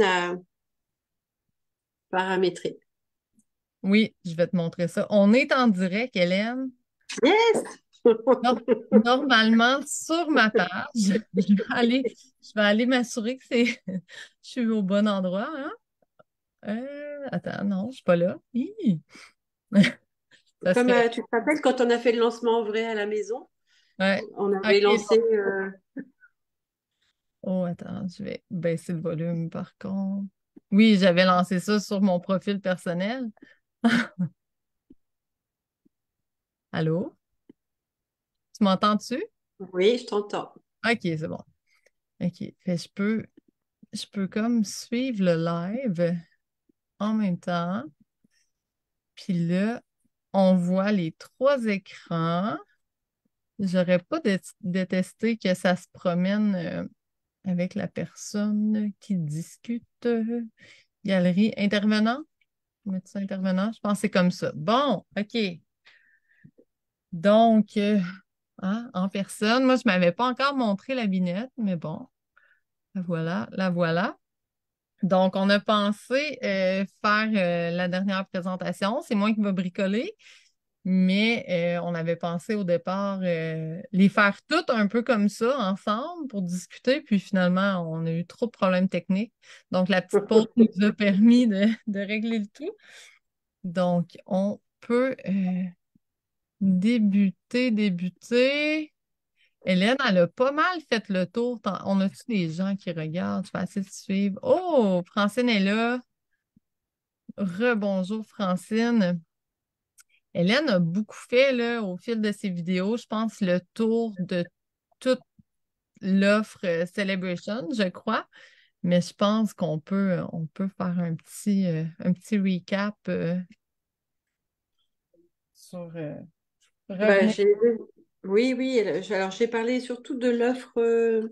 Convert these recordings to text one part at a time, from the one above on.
à paramétrer. Oui, je vais te montrer ça. On est en direct, Hélène. Yes! Nor- Normalement, sur ma page, je vais aller m'assurer que je suis au bon endroit, hein? Attends, non, je suis pas là. Hi! Ça Comme serait. tu te rappelles quand on a fait le lancement en vrai à la maison, Ouais. on avait OK, lancé. bon. Oh, attends, je vais baisser le volume par contre. Oui, j'avais lancé ça sur mon profil personnel. Allô? Tu m'entends-tu? Oui, je t'entends. OK, c'est bon. OK. Fait, je peux comme suivre le live en même temps. Puis là, on voit les trois écrans. J'aurais pas détesté que ça se promène avec la personne qui discute. Galerie intervenant. Mettre ça intervenant. Je pense que c'est comme ça. Bon, OK. Donc, en personne. Moi, je ne m'avais pas encore montré la binette, mais bon, la voilà. Donc, on a pensé faire la dernière présentation. C'est moi qui va bricoler, mais on avait pensé au départ les faire toutes un peu comme ça, ensemble, pour discuter. Puis finalement, on a eu trop de problèmes techniques. Donc, la petite pause nous a permis de régler le tout. Donc, on peut débuter. Hélène, elle a pas mal fait le tour. On a-tu des gens qui regardent? Je vais essayer de suivre. Oh, Francine est là. Rebonjour, Francine. Hélène a beaucoup fait là, au fil de ses vidéos, je pense, le tour de toute l'offre Celebration, je crois. Mais je pense on peut faire un petit recap sur Bah, revenir. oui, oui. Alors, j'ai parlé surtout de l'offre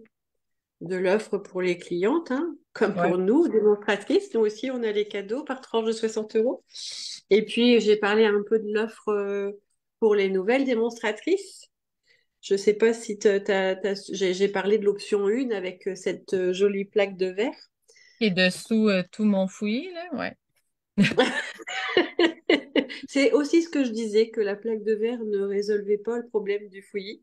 pour les clientes, hein, comme Ouais. pour nous, démonstratrices. Nous aussi, on a les cadeaux par tranche de 60 euros. Et puis, j'ai parlé un peu de l'offre pour les nouvelles démonstratrices. Je sais pas si j'ai parlé de l'option 1 avec cette jolie plaque de verre. Et dessous tout mon fouillis, là, ouais. C'est aussi ce que je disais, que la plaque de verre ne résolvait pas le problème du fouillis.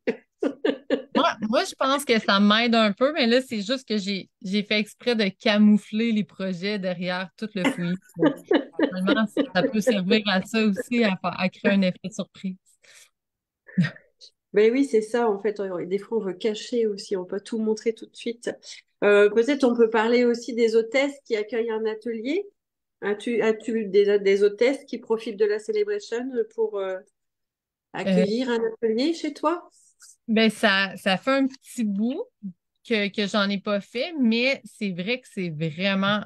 Moi, je pense que ça m'aide un peu, mais là, c'est juste que j'ai fait exprès de camoufler les projets derrière tout le fouillis. Finalement, ça peut servir à ça aussi, à créer un effet de surprise. Ben oui, c'est ça, en fait. Des fois, on veut cacher aussi, on peut tout montrer tout de suite. Peut-être on peut parler aussi des hôtesses qui accueillent un atelier. As-tu des hôtesses qui profitent de la Celebration pour Euh, accueillir un atelier chez toi? ben, ça fait un petit bout que j'en ai pas fait, mais c'est vrai que c'est vraiment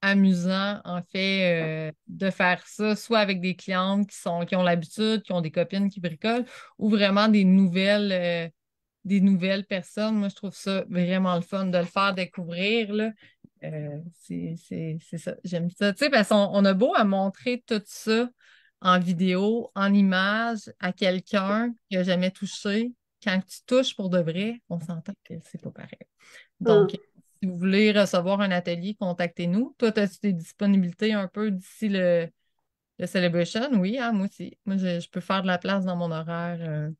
amusant, en fait, de faire ça, soit avec des clientes qui ont l'habitude, qui ont des copines qui bricolent, ou vraiment des nouvelles personnes. Moi, je trouve ça vraiment le fun de le faire découvrir, là. C'est ça. J'aime ça. Tu sais, parce qu'on a beau à montrer tout ça en vidéo, en image, à quelqu'un qui n'a jamais touché. Quand tu touches pour de vrai, on s'entend que c'est pas pareil. Donc, Hmm. si vous voulez recevoir un atelier, contactez-nous. Toi, as-tu des disponibilités un peu d'ici le Celebration? Oui, hein, moi aussi. Moi, je peux faire de la place dans mon horaire.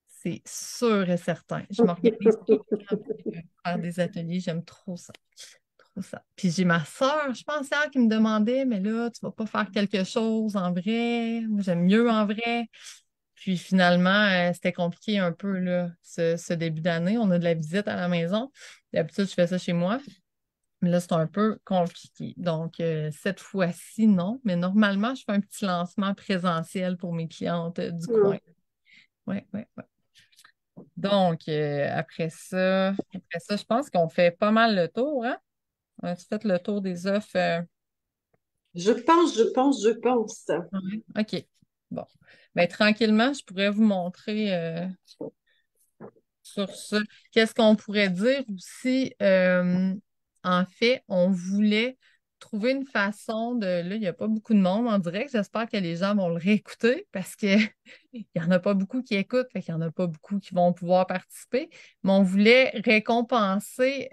C'est sûr et certain. Je m'organise tout le temps pour faire des ateliers. J'aime trop ça. Trop ça. Puis j'ai ma sœur, je pense, hier, qui me demandait, mais là, tu vas pas faire quelque chose en vrai. Moi, j'aime mieux en vrai. Puis finalement, c'était compliqué un peu, là, ce début d'année. On a de la visite à la maison. D'habitude, je fais ça chez moi. Mais là, c'est un peu compliqué. Donc, cette fois-ci, non. Mais normalement, je fais un petit lancement présentiel pour mes clientes du Hmm. coin. Oui, oui, oui. Donc, après ça, je pense qu'on fait pas mal le tour, hein? On a fait le tour des offres. Je pense. Ouais. OK. Bon. Ben, tranquillement, je pourrais vous montrer sur ça. Qu'est-ce qu'on pourrait dire aussi? En fait, on voulait trouver une façon de. Là, il n'y a pas beaucoup de monde en direct. J'espère que les gens vont le réécouter parce que il n'y en a pas beaucoup qui écoutent, fait qu'il n'y en a pas beaucoup qui vont pouvoir participer. Mais on voulait récompenser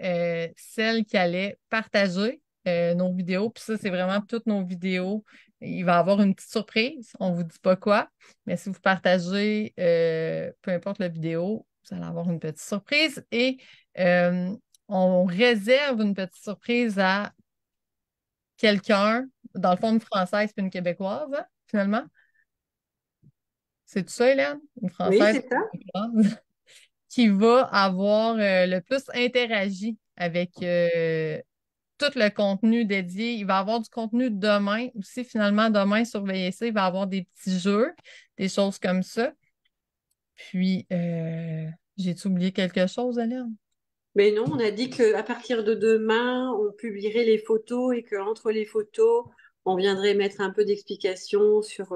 celles qui allaient partager. nos vidéos. Puis ça, c'est vraiment toutes nos vidéos. Il va y avoir une petite surprise. On ne vous dit pas quoi. Mais si vous partagez, peu importe la vidéo, vous allez avoir une petite surprise. Et euh, on réserve une petite surprise à quelqu'un, dans le fond, une Française puis une Québécoise, hein, finalement. C'est tout ça, Hélène? Une Oui, Française c'est ça. puis une Québécoise qui va avoir le plus interagi avec tout le contenu dédié. Il va avoir du contenu demain aussi, finalement, demain, surveillez ça. Il va avoir des petits jeux, des choses comme ça. Puis, j'ai-tu oublié quelque chose, Hélène? Mais non, on a dit qu'à partir de demain, on publierait les photos et qu'entre les photos, on viendrait mettre un peu d'explication sur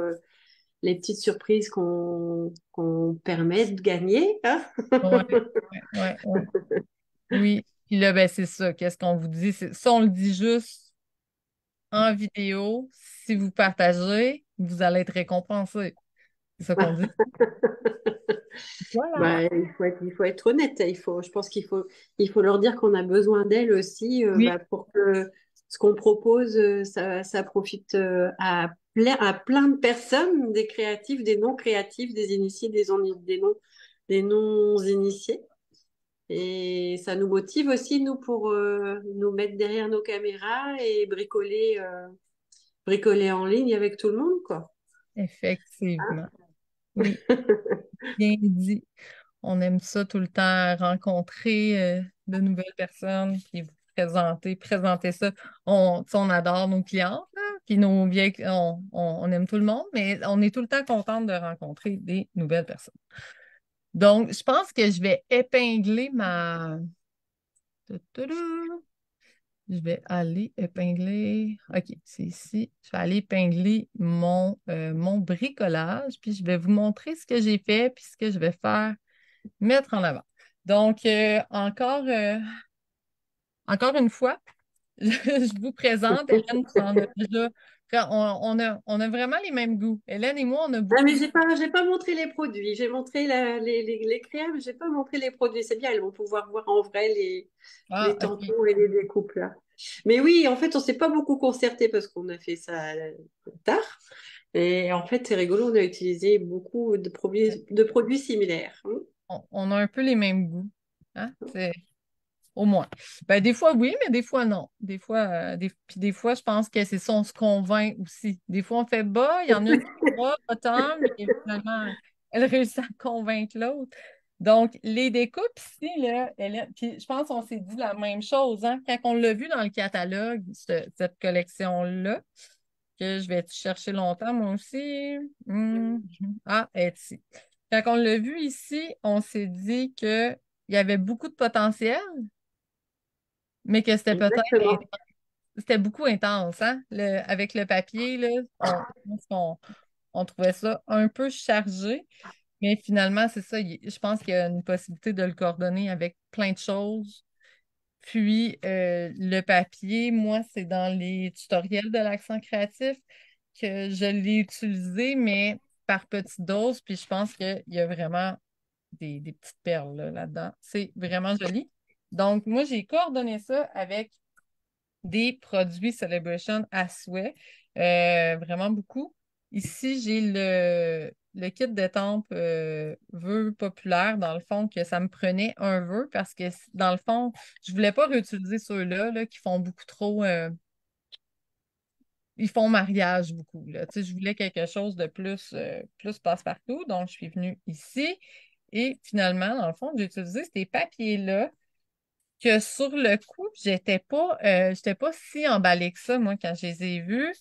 les petites surprises qu'on permet de gagner, hein. Ouais, ouais. Oui. Puis là, ben, c'est ça. Qu'est-ce qu'on vous dit? Ça, on le dit juste en vidéo. Si vous partagez, vous allez être récompensé. C'est ça qu'on dit. Voilà. Bah, il faut être honnête. Je pense il faut leur dire qu'on a besoin d'elles aussi Oui, bah, pour que ce qu'on propose, ça profite à plein de personnes, des créatifs, des non créatifs, des initiés, des non initiés. Et ça nous motive aussi, nous, pour nous mettre derrière nos caméras et bricoler en ligne avec tout le monde, quoi. effectivement. Oui, bien dit. On aime ça tout le temps, rencontrer de nouvelles personnes, puis vous présenter ça. Tu sais, on adore nos clientes, là, puis nos vieilles, on aime tout le monde, mais on est tout le temps contente de rencontrer des nouvelles personnes. Donc, je pense que je vais épingler ma... Tadadou. Je vais aller épingler. OK, c'est ici. Je vais aller épingler mon bricolage, puis je vais vous montrer ce que j'ai fait, puis ce que je vais faire mettre en avant. Donc, encore une fois, je vous présente. Hélène, tu en as déjà. On a vraiment les mêmes goûts. Hélène et moi, on a Ah, beaucoup mais de... j'ai pas montré les produits. J'ai montré les crèmes, j'ai pas montré les produits. C'est bien, elles vont pouvoir voir en vrai Ah, les OK. tampons et les découpes là. Mais oui, en fait, on s'est pas beaucoup concerté parce qu'on a fait ça tard. Et en fait, c'est rigolo, on a utilisé beaucoup de produits similaires, hein. On a un peu les mêmes goûts. Hein? Au moins. Ben, des fois, oui, mais des fois, non. Des fois, puis des fois, je pense que c'est ça, on se convainc aussi. Des fois, on fait bas, il y en a une qui fait bas, pas tant, mais finalement, elle réussit à convaincre l'autre. Donc, les découpes ici, là, puis je pense qu'on s'est dit la même chose, hein, quand on l'a vu dans le catalogue, cette collection-là, que je vais chercher longtemps, moi aussi. Ah, elle est ici. Quand on l'a vu ici, on s'est dit qu'il y avait beaucoup de potentiel, mais que c'était peut-être Exactement. c'était beaucoup intense, hein? Avec le papier, là, je pense on trouvait ça un peu chargé, mais finalement, c'est ça. Je pense qu'il y a une possibilité de le coordonner avec plein de choses. Puis le papier, moi, c'est dans les tutoriels de l'accent créatif que je l'ai utilisé, mais par petites doses. Puis je pense qu'il y a vraiment des petites perles là, là-dedans. C'est vraiment joli. Donc, moi, j'ai coordonné ça avec des produits Celebration à souhait, vraiment beaucoup. Ici, j'ai le kit d'étampe vœux populaire, dans le fond, que ça me prenait un vœu parce que, dans le fond, je voulais pas réutiliser ceux-là là, qui font beaucoup trop. Ils font mariage beaucoup. Là. Tu sais, je voulais quelque chose de plus passe-partout, donc je suis venue ici. Et finalement, dans le fond, j'ai utilisé ces papiers-là que sur le coup, j'étais pas si emballée que ça, moi, quand je les ai vus.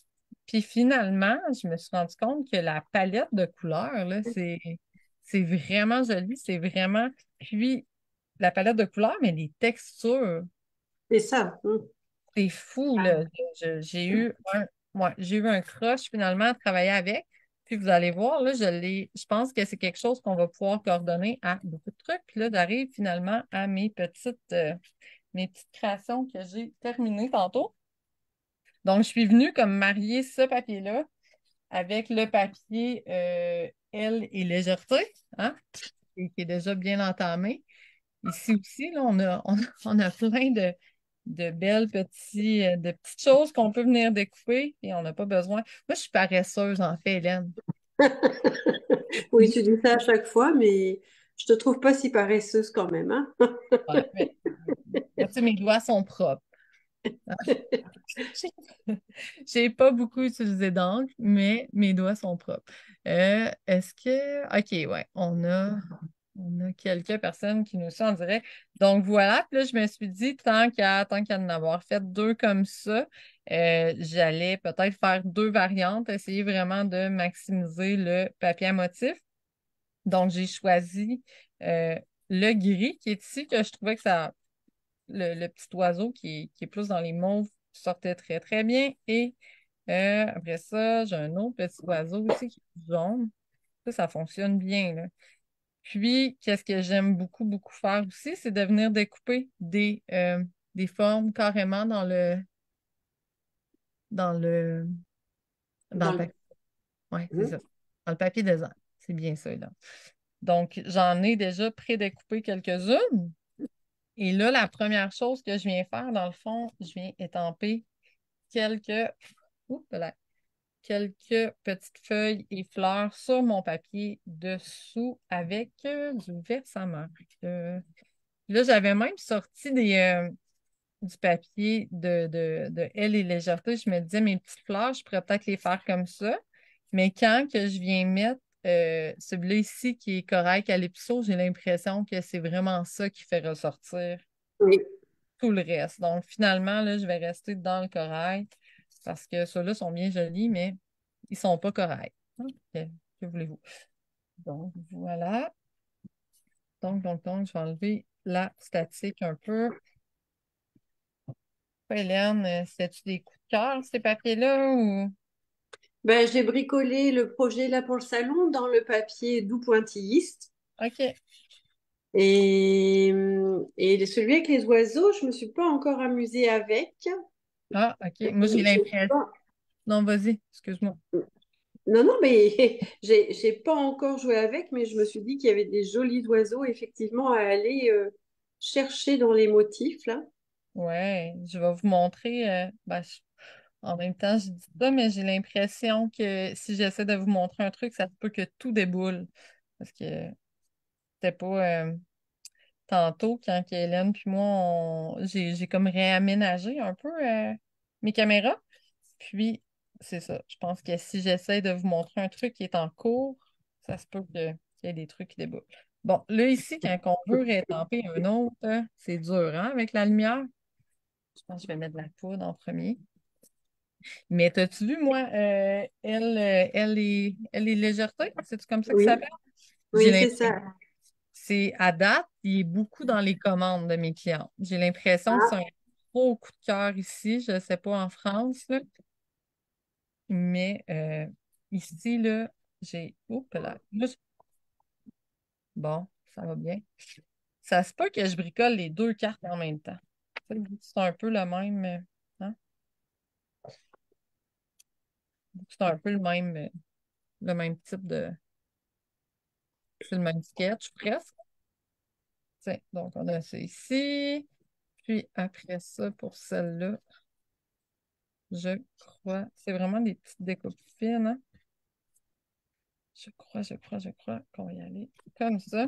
Puis finalement, je me suis rendu compte que la palette de couleurs, là, c'est vraiment joli, c'est vraiment... Puis la palette de couleurs, mais les textures, C'est ça, hein. c'est fou, là. J'ai eu un crush finalement à travailler avec. Puis vous allez voir, là, je pense que c'est quelque chose qu'on va pouvoir coordonner à beaucoup de trucs. Puis là, j'arrive finalement à mes petites créations que j'ai terminées tantôt. Donc, je suis venue comme marier ce papier-là avec le papier Elle et légèreté, hein, qui est déjà bien entamé. Ici aussi, là, on a plein de petites choses qu'on peut venir découper et on n'a pas besoin. Moi, je suis paresseuse, en fait, Hélène. Oui, tu dis ça à chaque fois, mais je te trouve pas si paresseuse quand même, hein. Ouais, mais tu sais, mes doigts sont propres. J'ai pas beaucoup utilisé d'encre, mais mes doigts sont propres. Est-ce que... OK, ouais, on a quelques personnes qui nous sont en direct. Donc voilà, puis là, je me suis dit, tant qu'à en avoir fait deux comme ça, j'allais peut-être faire deux variantes, essayer vraiment de maximiser le papier à motif. Donc, j'ai choisi le gris qui est ici, que je trouvais que le petit oiseau qui est plus dans les mauves sortait très, très bien. Et après ça, j'ai un autre petit oiseau aussi qui est jaune. Ça fonctionne bien, là. Puis, qu'est-ce que j'aime beaucoup, beaucoup faire aussi, c'est de venir découper des formes carrément dans le, dans Dans le le... papier. Ouais, c'est Mhm. ça. Dans le papier design. C'est bien ça, là. Donc, j'en ai déjà pré-découpé quelques-unes. Et là, la première chose que je viens faire, dans le fond, je viens étamper quelques, oups, là, quelques petites feuilles et fleurs sur mon papier dessous avec du Versamark. Là, j'avais même sorti du papier de Elle et Légèreté. Je me disais, mes petites fleurs, je pourrais peut-être les faire comme ça. Mais quand que je viens mettre celui-là ici qui est Corail Calypso, j'ai l'impression que c'est vraiment ça qui fait ressortir Oui. tout le reste. Donc, finalement, là, je vais rester dans le corail parce que ceux-là sont bien jolis, mais ils sont pas corail. Que voulez-vous? Donc, voilà. Donc, je vais enlever la statique un peu. Hélène, c'était-tu des coups de cœur, ces papiers-là, ou... Ben, j'ai bricolé le projet là pour le salon dans le papier doux pointilliste. OK. Et celui avec les oiseaux, je me suis pas encore amusée avec. Ah, OK. Moi, j'ai J'ai l'impression... pas- Non, vas-y, excuse-moi. Non, non, mais j'ai pas encore joué avec, mais je me suis dit qu'il y avait des jolis oiseaux effectivement à aller chercher dans les motifs là. Ouais, je vais vous montrer... en même temps, je dis ça, mais j'ai l'impression que si j'essaie de vous montrer un truc, ça se peut que tout déboule. Parce que c'était pas tantôt quand que Hélène puis moi, j'ai comme réaménagé un peu mes caméras. Puis, c'est ça. Je pense que si j'essaie de vous montrer un truc qui est en cours, ça se peut qu'il y ait des trucs qui déboulent. Bon, là, ici, quand on veut rétamper un autre, c'est dur, hein, avec la lumière. Je pense que je vais mettre de la poudre en premier. Mais t'as-tu vu, moi, elle est légèreté? C'est comme ça que ça Oui, s'appelle? J'ai oui, c'est l'impression. ça. C'est à date, il est beaucoup dans les commandes de mes clients. J'ai l'impression que c'est un Ah, gros coup de cœur ici. Je ne sais pas en France, là, mais ici, là, j'ai. Oups là. Bon, ça va bien. Ça se peut que je bricole les deux cartes en même temps. C'est un peu le même. Hein? C'est un peu le même type de. C'est le même sketch, presque. Tiens, donc, on a ça ici. Puis après ça, pour celle-là, je crois. C'est vraiment des petites découpes fines, hein? Je crois qu'on va y aller comme ça.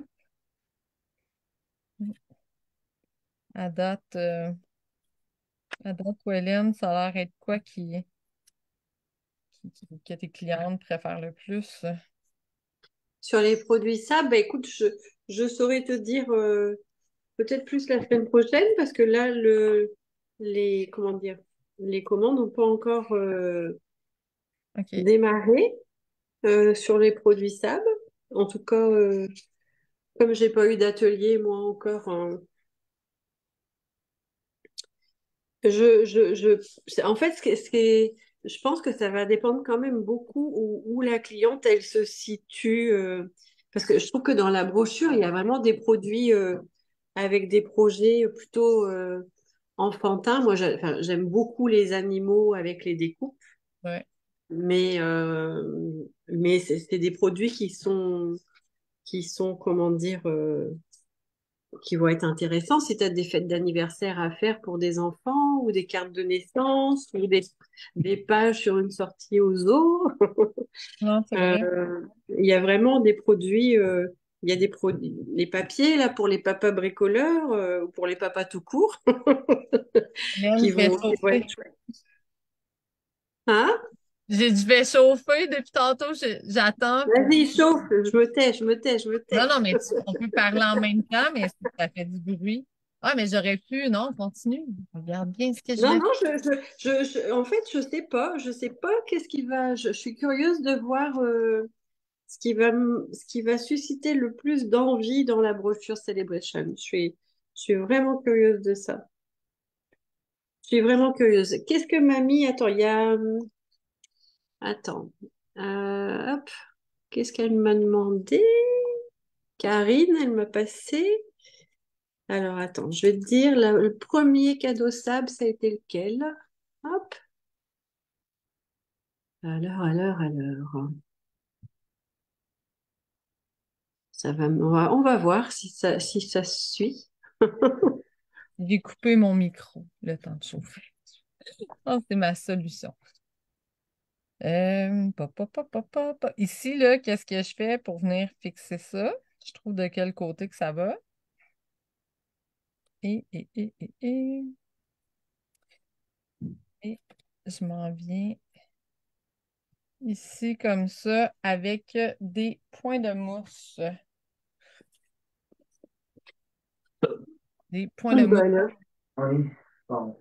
À date, euh, à date, Hélène, ça a l'air être quoi que tes clientes préfèrent le plus? sur les produits ça, ben écoute, je saurais te dire peut-être plus la semaine prochaine parce que là, les, comment dire, les commandes n'ont pas encore OK. démarré sur les produits SAB. En tout cas, comme j'ai pas eu d'atelier, moi encore, en fait, je pense que ça va dépendre quand même beaucoup où la cliente, elle se situe. Parce que je trouve que dans la brochure, il y a vraiment des produits avec des projets plutôt enfantins. Moi, enfin, j'aime beaucoup les animaux avec les découpes, Ouais. mais c'est des produits qui sont, comment dire, qui vont être intéressants si tu as des fêtes d'anniversaire à faire pour des enfants ou des cartes de naissance ou des pages sur une sortie au zoo. Non, c'est vrai. Il y a vraiment des produits, il y a des produits, les papiers là pour les papas bricoleurs ou pour les papas tout court Hélène, je vais qui vont chauffer. être chouettes. Hein? Je vais chauffer depuis tantôt. J'attends pour. Vas-y, chauffe, je me tais, je me tais, je me Non, tais. non, mais on peut parler en même temps, mais ça fait du bruit. Ah, mais j'aurais pu. Non, continue. Regarde bien ce que je Non, vais non, en fait, je sais pas qu'est-ce qui va, je suis curieuse de voir ce qui va susciter le plus d'envie dans la brochure Celebration. Je suis vraiment curieuse de ça. Je suis vraiment curieuse. Qu'est-ce que mamie, attends, il y a, attends, hop, qu'est-ce qu'elle m'a demandé? Karine, elle m'a passé. Alors, attends, je vais te dire, le premier cadeau sable, ça a été lequel? Hop, alors. On va voir si ça se suit. j'ai coupé mon micro le temps de chauffer. Oh, c'est ma solution. Ici, là, qu'est-ce que je fais pour venir fixer ça? Je trouve de quel côté que ça va. Et, et je m'en viens ici comme ça avec des points de mousse. Des points de mousse. Voilà.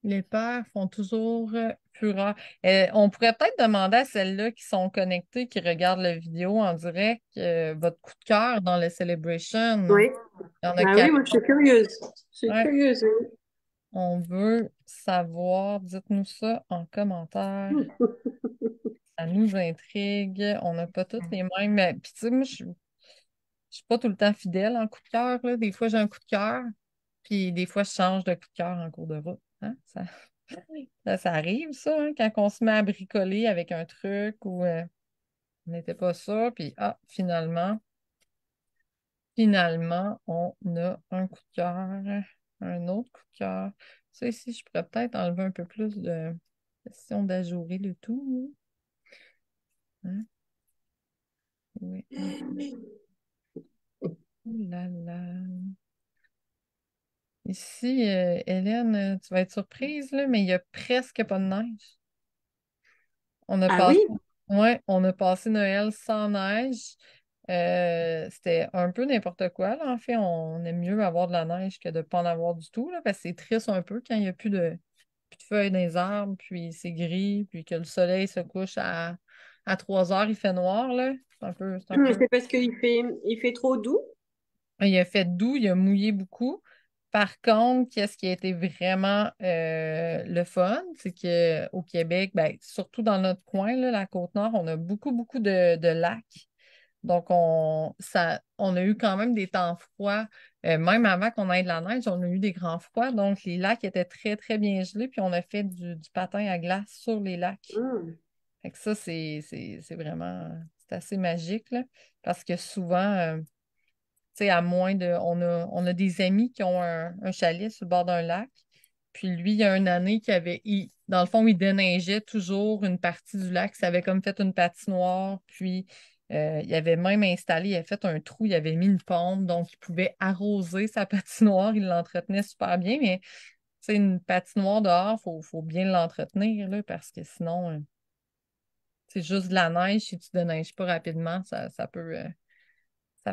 Les pères font toujours fureur. On pourrait peut-être demander à celles-là qui sont connectées, qui regardent la vidéo en direct, votre coup de cœur dans le Celebration. Oui. Il y en a Ah oui, quatre. moi je suis curieuse. Je suis Ouais, curieuse. on veut savoir. Dites-nous ça en commentaire. Oui. Ça nous intrigue. On n'a pas toutes les mêmes. Puis tu sais, moi, je suis pas tout le temps fidèle en coup de cœur, là. Des fois, j'ai un coup de cœur, puis des fois, je change de coup de cœur en cours de route. Hein? Ça arrive, ça, hein, quand on se met à bricoler avec un truc ou on n'était pas ça, puis finalement, on a un coup de cœur, un autre coup de cœur. Ça ici, je pourrais peut-être enlever un peu plus de question d'ajourer le tout. Hein? Oui, oui. Ouh là là. Ici, Hélène, tu vas être surprise, là, mais il n'y a presque pas de neige. On a Ah passé, oui? ouais, on a passé Noël sans neige. C'était un peu n'importe quoi, là. En fait, on aime mieux avoir de la neige que de ne pas en avoir du tout, là, parce que c'est triste un peu quand il n'y a plus de feuilles dans les arbres, puis c'est gris, puis que le soleil se couche à 3 heures, il fait noir, là. C'est un peu. C'est parce il fait trop doux. Il a fait doux, il a mouillé beaucoup. Par contre, qu'est-ce qui a été vraiment le fun, c'est qu'au Québec, ben, surtout dans notre coin, là, la Côte-Nord, on a beaucoup, beaucoup de lacs. Donc, on a eu quand même des temps froids. Même avant qu'on ait de la neige, on a eu des grands froids. Donc, les lacs étaient très, très bien gelés. Puis, on a fait du patin à glace sur les lacs. Hum. Fait que ça, c'est vraiment, c'est assez magique, là, parce que souvent, tu sais, à moins de. On a des amis qui ont un chalet sur le bord d'un lac. Puis lui, il y a une année dans le fond, il déneigeait toujours une partie du lac. Ça avait comme fait une patinoire. Puis il avait même installé, il avait fait un trou, il avait mis une pompe. Donc, il pouvait arroser sa patinoire. Il l'entretenait super bien. Mais, tu sais, une patinoire dehors, faut bien l'entretenir, là, parce que sinon, c'est juste de la neige. Si tu ne déneiges pas rapidement, ça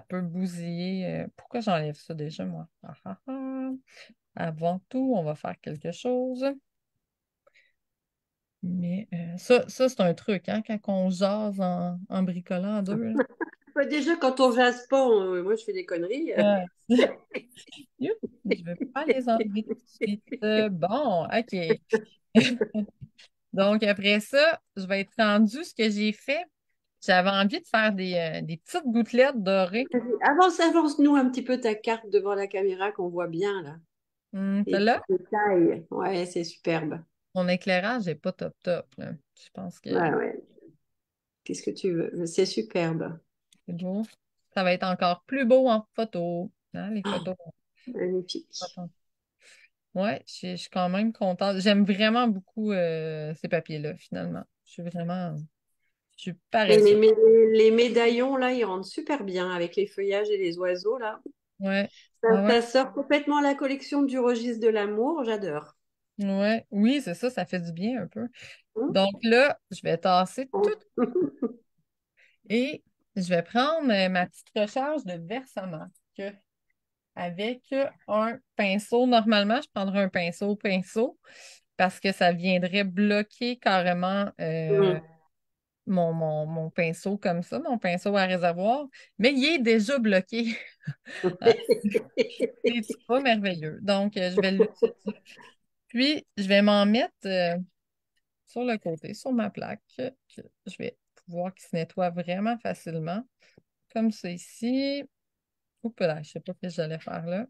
peut bousiller. Pourquoi j'enlève ça déjà, moi? Ah, ah, ah. Avant tout, on va faire quelque chose. Mais ça c'est un truc, hein, quand on jase en bricolant à deux. Là. Bah, déjà, quand on jase pas, moi je fais des conneries. Ouais. Youp, je ne veux pas les enlever tout de suite. Bon, OK. Donc, après ça, je vais être rendue ce que j'ai fait. J'avais envie de faire des petites gouttelettes dorées. Avance-nous un petit peu ta carte devant la caméra qu'on voit bien là. Et tu Celle-là, détailles. Ouais, c'est superbe. mon éclairage n'est pas top top. Là. Je pense que Ouais, ouais. Qu'est-ce que tu veux? C'est superbe. c'est beau. Ça va être encore plus beau en photo. Hein, les photos. Magnifique. Ouais, je suis quand même contente. J'aime vraiment beaucoup ces papiers-là, finalement. Je suis Et paresseuse. les médaillons, là, ils rendent super bien avec les feuillages et les oiseaux, là. Ouais, Ça, ouais, ouais, ça sort complètement la collection du registre de l'amour, j'adore. ouais. Oui, c'est ça, ça fait du bien un peu. Hum. Donc là, je vais tasser tout Bon. et je vais prendre ma petite recharge de Versamark avec un pinceau. Normalement, je prendrais un pinceau parce que ça viendrait bloquer carrément Hum. mon pinceau comme ça, mon pinceau à réservoir, mais il est déjà bloqué. Ah, c'est pas merveilleux. Donc, je vais l'utiliser. Puis, je vais m'en mettre sur le côté, sur ma plaque, que je vais pouvoir qu'il se nettoie vraiment facilement. Comme ça ici. Oups là, je sais pas ce que j'allais faire là.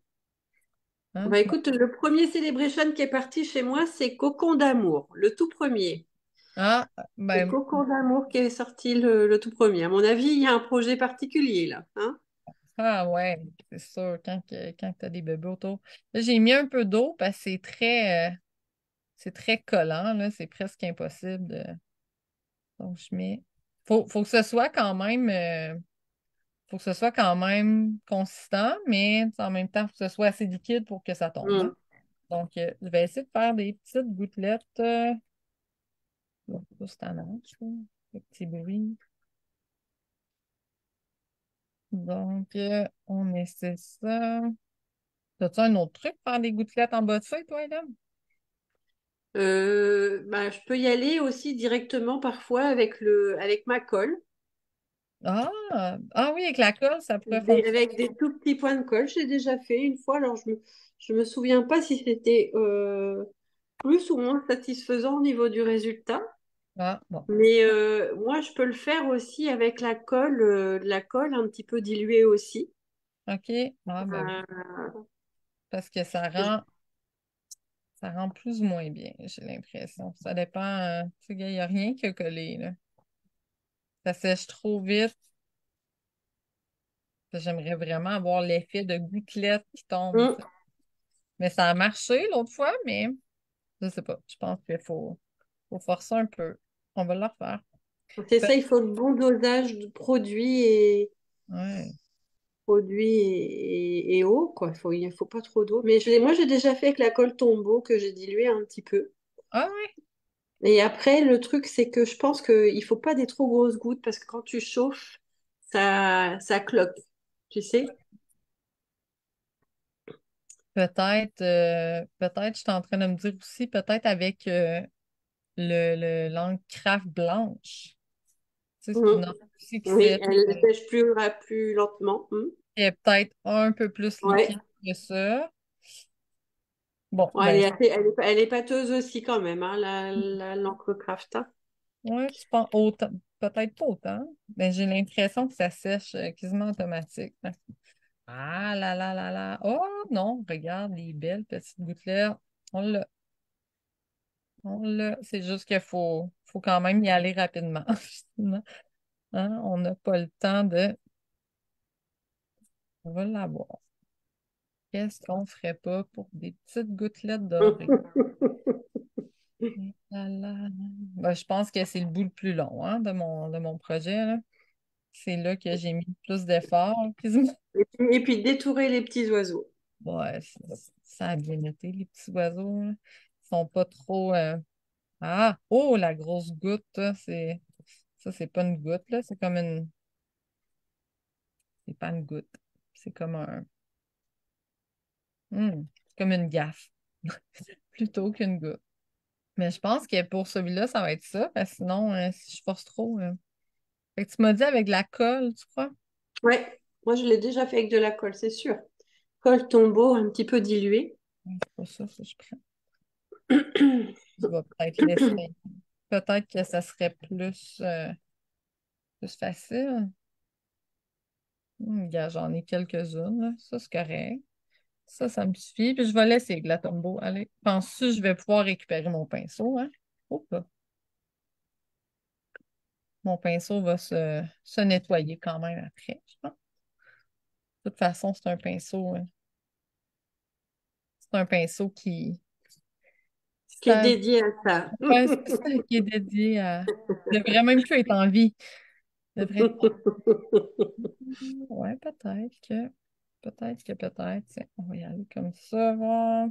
Hein? Bah Bon. écoute, le premier Celebration qui est parti chez moi, c'est Cocon d'amour, le tout premier. Ah, C'est ben, Cocon d'amour qui est sorti le tout premier. À mon avis, il y a un projet particulier là, hein? ah ouais, c'est sûr, quand tu as des bébés autour. Là, j'ai mis un peu d'eau parce que c'est très collant, là, c'est presque impossible de... Donc, je mets... Faut que ce soit quand même... faut que ce soit quand même consistant, mais en même temps, faut que ce soit assez liquide pour que ça tombe, hein. Hum. Donc, je vais essayer de faire des petites gouttelettes. Bon, ça, c'est tannant, ça. Le petit bruit. Donc, on essaie ça. As-tu un autre truc, faire des gouttelettes en bas de ça, toi, là? Bah, je peux y aller aussi directement parfois avec ma colle, Ah, ah oui, avec la colle, ça pourrait fonctionner. avec des tout petits points de colle. J'ai déjà fait une fois, alors je me souviens pas si c'était plus ou moins satisfaisant au niveau du résultat. Ah, bon. Mais moi, je peux le faire aussi avec de la colle un petit peu diluée aussi. OK. Ah, ben oui. Euh, Parce que ça rend plus ou moins bien, j'ai l'impression. Ça dépend. Tu sais, il n'y a rien qui a collé, là. Ça sèche trop vite. J'aimerais vraiment avoir l'effet de gouttelette qui tombe, tu hum, sais. Mais ça a marché l'autre fois, mais je sais pas. Je pense faut forcer un peu. On va le refaire. c'est Pe- ça, il faut le bon dosage de Ouais. et eau, quoi. Il faut pas trop d'eau. Mais moi, j'ai déjà fait avec la colle Tombow que j'ai diluée un petit peu. Ah ouais. Et après, le truc, c'est que je pense qu'il faut pas des trop grosses gouttes parce que quand tu chauffes, ça cloque. Tu sais? Peut-être, je suis en train de me dire aussi, peut-être avec l'encre craft blanche. Tu sais, c'est une Hum. encre aussi Oui, elle sèche plus lentement. Hum. qui est peut-être un peu plus liquide Ouais. que ça. Bon, Ouais, ben, elle est pâteuse aussi quand même, hein, l'encre craft, hein. ouais, tu penses autant, peut-être pas autant, mais j'ai l'impression que ça sèche quasiment automatique. Ah là là là là. Oh non, regarde les belles petites gouttelettes. On l'a, on l'a. C'est juste faut quand même y aller rapidement. Sinon, hein, on n'a pas le temps de. On va l'avoir. Qu'est-ce qu'on ferait pas pour des petites gouttelettes dorées? Et là, là, là. Ben, je pense que c'est le bout le plus long hein, de mon projet, là. C'est là que j'ai mis le plus d'efforts, quasiment. Et puis détourer les petits oiseaux. Ouais, ça a bien été, les petits oiseaux, là. Ils sont pas trop. Ah! Oh, la grosse goutte, là, ça, c'est pas une goutte, là. C'est pas une goutte. C'est comme c'est comme une gaffe, plutôt qu'une goutte. Mais je pense que pour celui-là, ça va être ça, parce que sinon, si je force trop. Fait que tu m'as dit avec de la colle, tu crois? Ouais, moi je l'ai déjà fait avec de la colle, c'est sûr. Colle Tombow un petit peu diluée. C'est pas ça que je prends. Je vais peut-être l'essayer. Peut-être que ça serait plus facile. Regarde, j'en ai quelques-unes, là. Ça, c'est correct. Ça me suffit. Puis je vais laisser avec la tombeau. Allez. Penses-tu que je vais pouvoir récupérer mon pinceau, hein? Oh, là. Mon pinceau va se nettoyer quand même après, je pense. De toute façon, c'est un pinceau qui, Qui est ça, dédié à ça. ouais, c'est ça qui est dédié à, devrait même plus être en vie. Devrait être ouais, peut-être. Tiens, on va y aller comme ça, voir.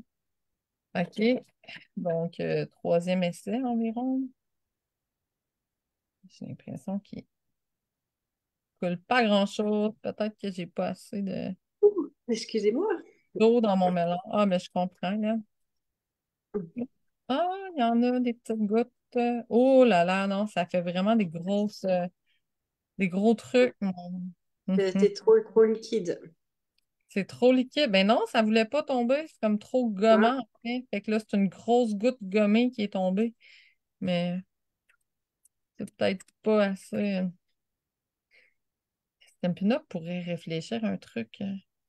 OK. Donc, troisième essai environ. J'ai l'impression qu'il coule pas grand-chose. Peut-être que j'ai pas assez de Excusez-moi. d'eau dans mon mélange. Ah, mais je comprends, là. Ah, il y en a des petites gouttes. Oh là là, non, ça fait vraiment des gros trucs. Mhm. C'était trop, trop liquide. C'est trop liquide. Ben non, ça voulait pas tomber. C'est comme trop Hein. gommant, en fait. Fait que là, c'est une grosse goutte gommée qui est tombée. Mais c'est peut-être pas assez. Stampin' Up pourrait réfléchir à un truc,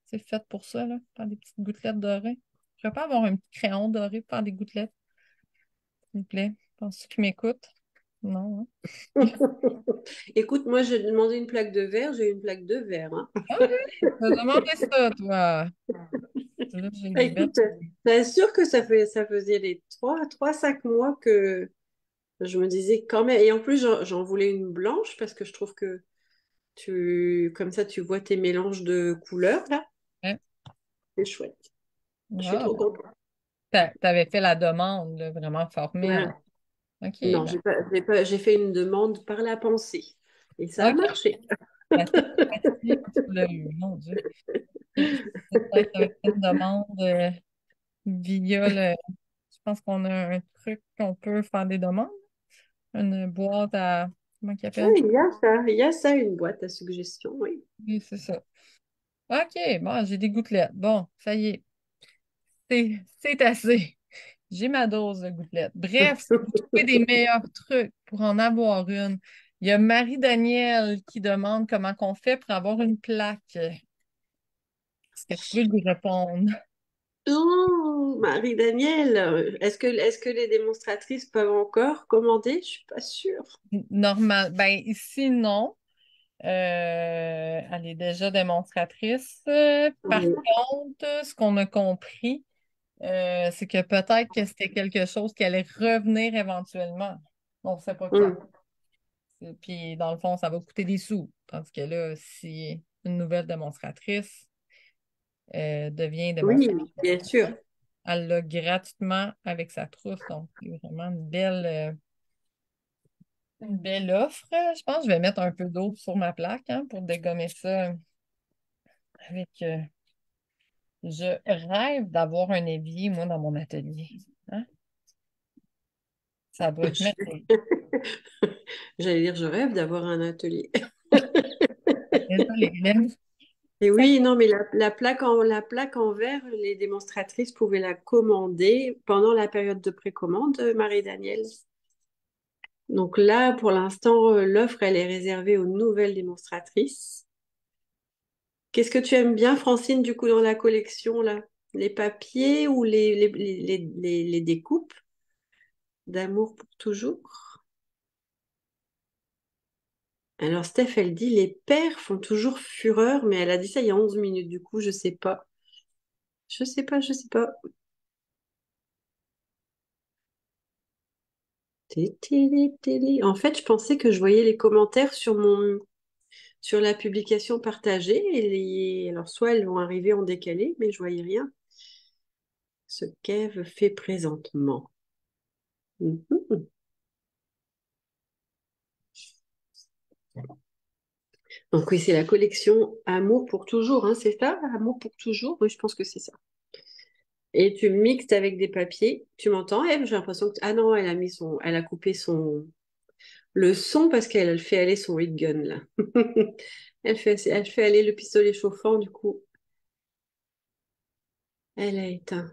c'est fait pour ça, là, faire des petites gouttelettes dorées. Je pourrais pas avoir un petit crayon doré pour faire des gouttelettes, s'il vous plaît. Penses-tu qu'il m'écoute? Non, hein? Écoute, moi, j'ai demandé une plaque de verre, j'ai une plaque de verre. Hein. Ah, t'as demandé ça, toi. Là, j'ai Ah, des belles. écoute, t'assures que ça faisait les 5 mois que je me disais quand même. Et en plus, j'en voulais une blanche parce que je trouve que comme ça, tu vois tes mélanges de couleurs, là. Hein? C'est chouette. Je suis Ah, trop ben, contente. t'avais fait la demande, là, vraiment Ouais. formelle. OK, Non, ben, j'ai fait une demande par la pensée. Et ça a OK. marché. La télépathie, tu l'as eu, mon Dieu. Et peut-être avec une demande via je pense qu'on a un truc qu'on peut faire des demandes. Une boîte à. Comment qu'il Oui, appelle? il y a ça, une boîte à suggestions, oui. Oui, c'est ça. OK, bon, j'ai des gouttelettes. Bon, ça y est. C'est assez. J'ai ma dose de gouttelettes. Bref, si vous trouvez des meilleurs trucs pour en avoir une, il y a Marie-Danielle qui demande comment qu'on fait pour avoir une plaque. Est-ce que tu veux lui répondre? Oh, Marie-Danielle, est-ce que les démonstratrices peuvent encore commander? Je suis pas sûre. Normal. Ben, ici, non. Elle est déjà démonstratrice. Par Oui. contre, ce qu'on a compris, c'est que peut-être que c'était quelque chose qui allait revenir éventuellement. On ne sait pas quand. Mm. Puis, dans le fond, ça va coûter des sous. Tandis que là, si une nouvelle démonstratrice devient Oui, démonstratrice, bien sûr. elle l'a gratuitement avec sa trousse. Donc, c'est vraiment une belle offre. Je pense que je vais mettre un peu d'eau sur ma plaque hein, pour dégommer ça avec. Je rêve d'avoir un évier, moi, dans mon atelier. Hein? Ça doit être merveilleux. J'allais dire, je rêve d'avoir un atelier. Désolée, Hélène. Et Ça- oui, non, mais la plaque en verre, les démonstratrices pouvaient la commander pendant la période de précommande, Marie-Danielle. Donc là, pour l'instant, l'offre, elle est réservée aux nouvelles démonstratrices. Qu'est-ce que tu aimes bien, Francine, du coup, dans la collection, là? Les papiers ou les découpes d'amour pour toujours? Alors, Steph, elle dit, les pères font toujours fureur, mais elle a dit ça il y a 11 minutes, du coup, je sais pas. Je sais pas, je sais pas. En fait, je pensais que je voyais les commentaires sur la publication partagée. Alors, soit elles vont arriver en décalé, mais je voyais rien. Ce qu'Ève fait présentement. Mhm. Donc oui, c'est la collection Amour pour toujours, hein, c'est ça? Amour pour toujours? Oui, je pense que c'est ça. Et tu mixes avec des papiers. Tu m'entends, Ève? J'ai l'impression que... Ah non, elle a coupé le son parce qu'elle fait aller son heat gun, là. Elle fait aller le pistolet chauffant, du coup. Elle a éteint.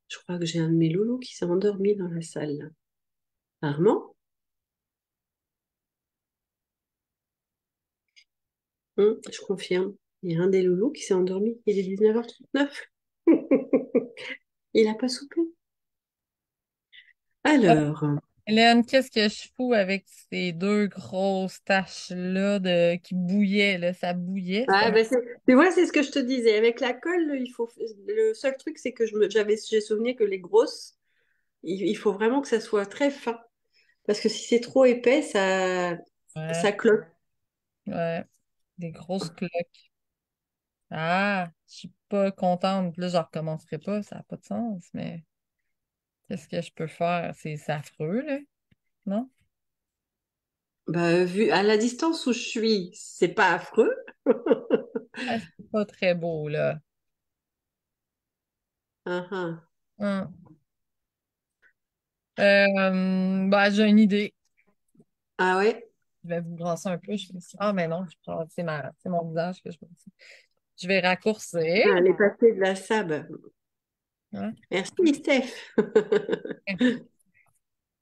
Je crois que j'ai un de mes loulous qui s'est endormi dans la salle, là. Armand? Je confirme. Il y a un des loulous qui s'est endormi. Il est 19h39. Il a pas soupé. Ah, Alors, Hélène, qu'est-ce que je fous avec ces deux grosses taches-là qui bouillaient, là? Ça bouillait. ah, ben tu vois, c'est ce que je te disais. Avec la colle, le seul truc, c'est que j'ai souvenir que les grosses, il faut vraiment que ça soit très fin. Parce que si c'est trop épais, Ouais, ça cloque. ouais. Des grosses cloques. Ah, je suis pas contente. Là, je recommencerai pas, ça n'a pas de sens, mais qu'est-ce que je peux faire? C'est affreux, là, non? Bah, vu à la distance où je suis, c'est pas affreux. Ah, c'est pas très beau, là. Ah, ah. Hum. Bah, j'ai une idée. Ah ouais? Je vais vous brasser un peu. Ah, mais non, c'est mon visage que je brasse. Je vais raccourcir. Ah, les pâtés de la sable. Hein. Merci, Steph.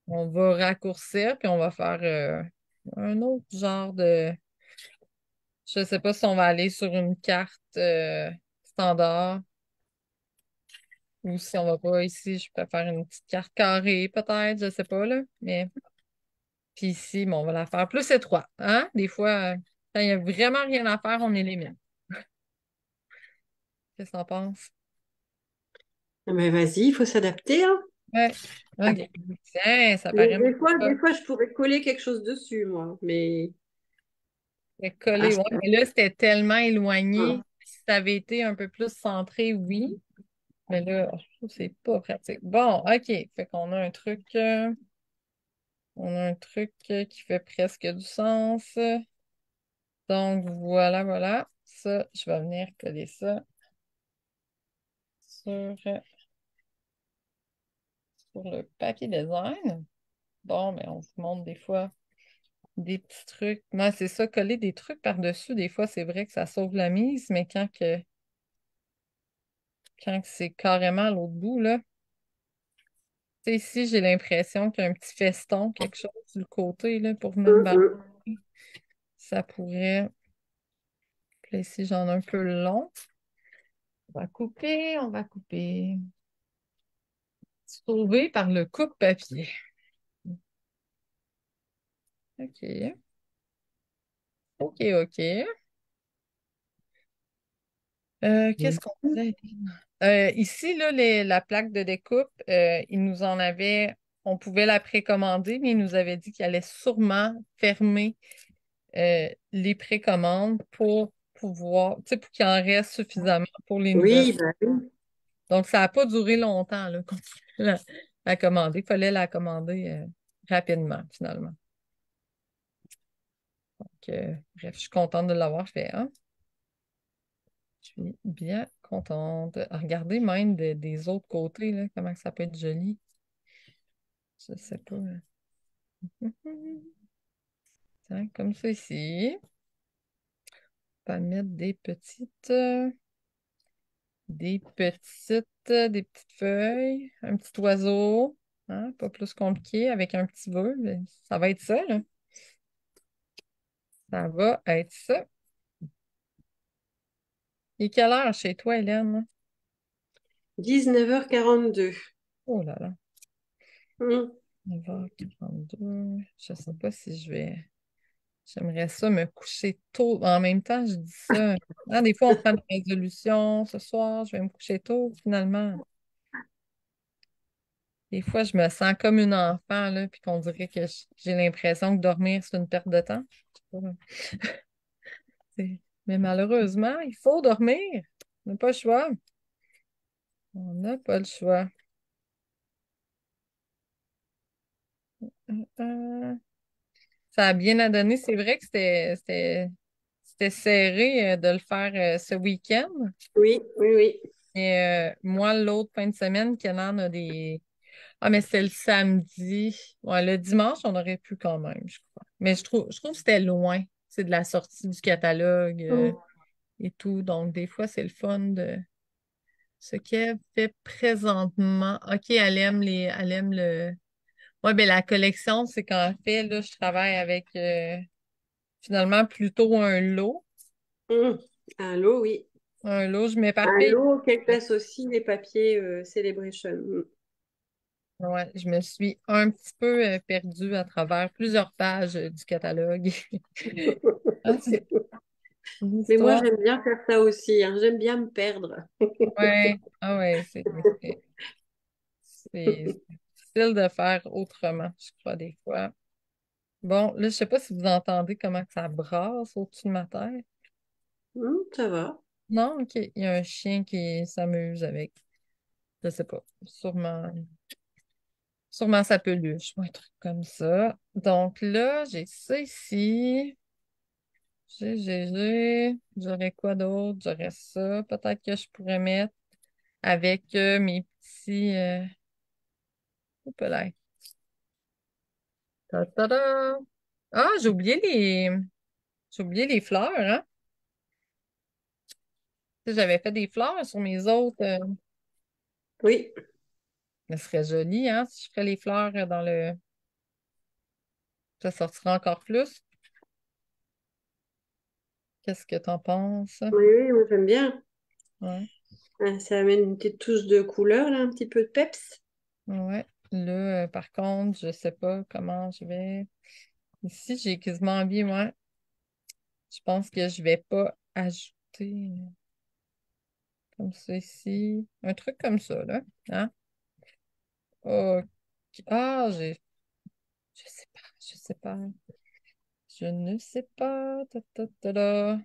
On va raccourcir, puis on va faire un autre genre de... Je sais pas si on va aller sur une carte standard ou si on va pas ici. Je peux faire une petite carte carrée, peut-être, je sais pas, là. Mais puis ici, bon, on va la faire plus étroite. Hein? Des fois, quand il y a vraiment rien à faire, on élimine. Qu'est-ce que t'en penses? Mais vas-y, il faut s'adapter, hein. Ouais. OK. Tiens, ça Des, paraît même des fois, pas. des fois, je pourrais coller quelque chose dessus, moi. Mais C'est ah, collé. Ouais, mais là, c'était tellement éloigné. ah. Si ça avait été un peu plus centré, oui. Mais là, je trouve que c'est pas pratique. Bon, OK. Fait qu'on a un truc, qui fait presque du sens. Donc, voilà, voilà. Ça, je vais venir coller ça sur le papier design. Bon, mais on se montre des fois des petits trucs. Moi, c'est ça, coller des trucs par-dessus, des fois, c'est vrai que ça sauve la mise, mais quand c'est carrément à l'autre bout, là, tu sais, ici, j'ai l'impression qu'il y a un petit feston, quelque chose sur le côté, là, pour venir me balancer. Hum. Ça pourrait. Puis là, ici, j'en ai un peu long. On va couper, on va couper. Sauvé par le coupe-papier. OK. OK, OK. Qu'est-ce qu'on faisait? Ici, là, la plaque de découpe, il nous en avait, on pouvait la précommander, mais il nous avait dit qu'il allait sûrement fermer les précommandes pour pouvoir, tu sais, pour qu'il en reste suffisamment pour les nouvelles. Oui, bah oui. Donc, ça n'a pas duré longtemps, là, qu'on pouvait la commander. Il fallait la commander rapidement, finalement. Donc, bref, je suis contente de l'avoir fait, hein. Je suis bien contente. Regardez même des autres côtés, là, comment ça peut être joli. Je sais pas. Tiens, comme ça ici. On va mettre des petites feuilles, un petit oiseau, hein, pas plus compliqué, avec un petit vœu. Mais ça va être ça, là. Ça va être ça. Et quelle heure chez toi, Hélène? 19h42. Oh là là, Hum. 9h42. Je sais pas si je vais. J'aimerais ça me coucher tôt. En même temps, je dis ça. Hein, des fois, on prend des résolutions. Ce soir, je vais me coucher tôt, finalement. Des fois, je me sens comme une enfant, là, puis qu'on dirait que j'ai l'impression que dormir, c'est une perte de temps. Je sais pas. Mais malheureusement, il faut dormir. On n'a pas le choix. On n'a pas le choix. Euh, Ça a bien à donner. C'est vrai que c'était serré de le faire ce week-end. Oui, oui, oui. Mais moi, l'autre fin de semaine, Kenan a des. Ah, mais c'est le samedi. Ouais, le dimanche, on aurait pu quand même, je crois. Mais je trouve que c'était loin. C'est de la sortie du catalogue Hum. et tout. Donc, des fois, c'est le fun de ce qu'elle fait présentement. OK, elle aime le. Ouais, ben la collection, c'est qu'en fait, là, je travaille avec finalement plutôt un lot. Hum. Allô, oui. Un lot, je Un m'éparpille. lot qu'elle place aussi les papiers Celebration. Ouais, je me suis un petit peu perdue à travers plusieurs pages du catalogue. Ah, c'est Mais moi, l'histoire. j'aime bien faire ça aussi, hein. J'aime bien me perdre. Ouais, ah ouais, c'est difficile de faire autrement, je crois, des fois. Bon, là, je sais pas si vous entendez comment que ça brasse au-dessus de ma tête. Ça va. Non, ok, il y a un chien qui s'amuse avec, je sais pas, sûrement sa peluche, ou un truc comme ça. Donc là, j'ai ça ici. J'aurais quoi d'autre? J'aurais ça. Peut-être que je pourrais mettre avec mes petits. Hop là. Ta-ta-da! Ah, j'ai oublié les fleurs, hein? Tu sais, j'avais fait des fleurs sur mes autres. Oui. Ce serait joli, hein? Si je ferais les fleurs dans le. Ça sortira encore plus. Qu'est-ce que t'en penses? Oui, oui, moi, j'aime bien. Ouais. Ça amène une petite touche de couleur, là, un petit peu de peps. Ouais. Là, par contre, je sais pas comment je vais. Ici, j'ai quasiment envie, moi. Je pense que je vais pas ajouter comme ça ici. Un truc comme ça, là. Hein? Ok. Ah, je sais pas, je sais pas. Je ne sais pas. Ta, ta, ta, ta.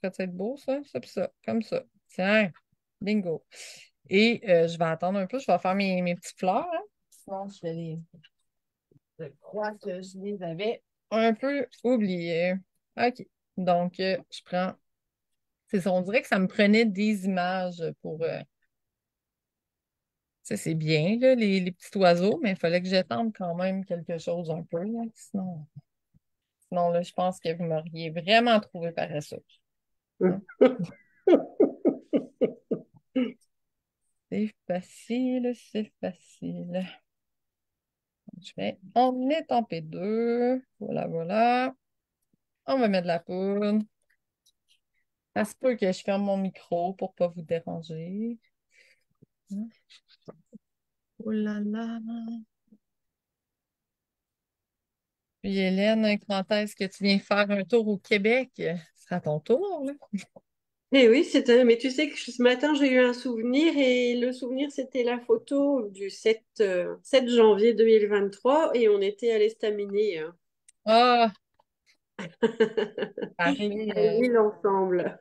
Ça pourrait être beau, ça? Ça, puis ça, comme ça. Tiens, bingo. Et je vais attendre un peu, je vais faire mes petites fleurs, hein. Sinon, je crois que je les avais un peu oubliées. OK. Donc, je prends. C'est ça, on dirait que ça me prenait des images pour. Ça, c'est bien, là, les petits oiseaux, mais il fallait que j'attende quand même quelque chose un peu, là. Sinon, là, je pense que vous m'auriez vraiment trouvé paresseuse. Hein? C'est facile, c'est facile. On est en P2. Voilà, voilà. On va mettre de la poudre. Ça se peut que je ferme mon micro pour pas vous déranger. Oh là là. Puis Hélène, quand est-ce que tu viens faire un tour au Québec? Ce sera ton tour, là. Eh oui, mais tu sais que ce matin, j'ai eu un souvenir et le souvenir, c'était la photo du 7 janvier 2023 et on était à l'estaminet, hein, Ah, Paris, à l'île ensemble.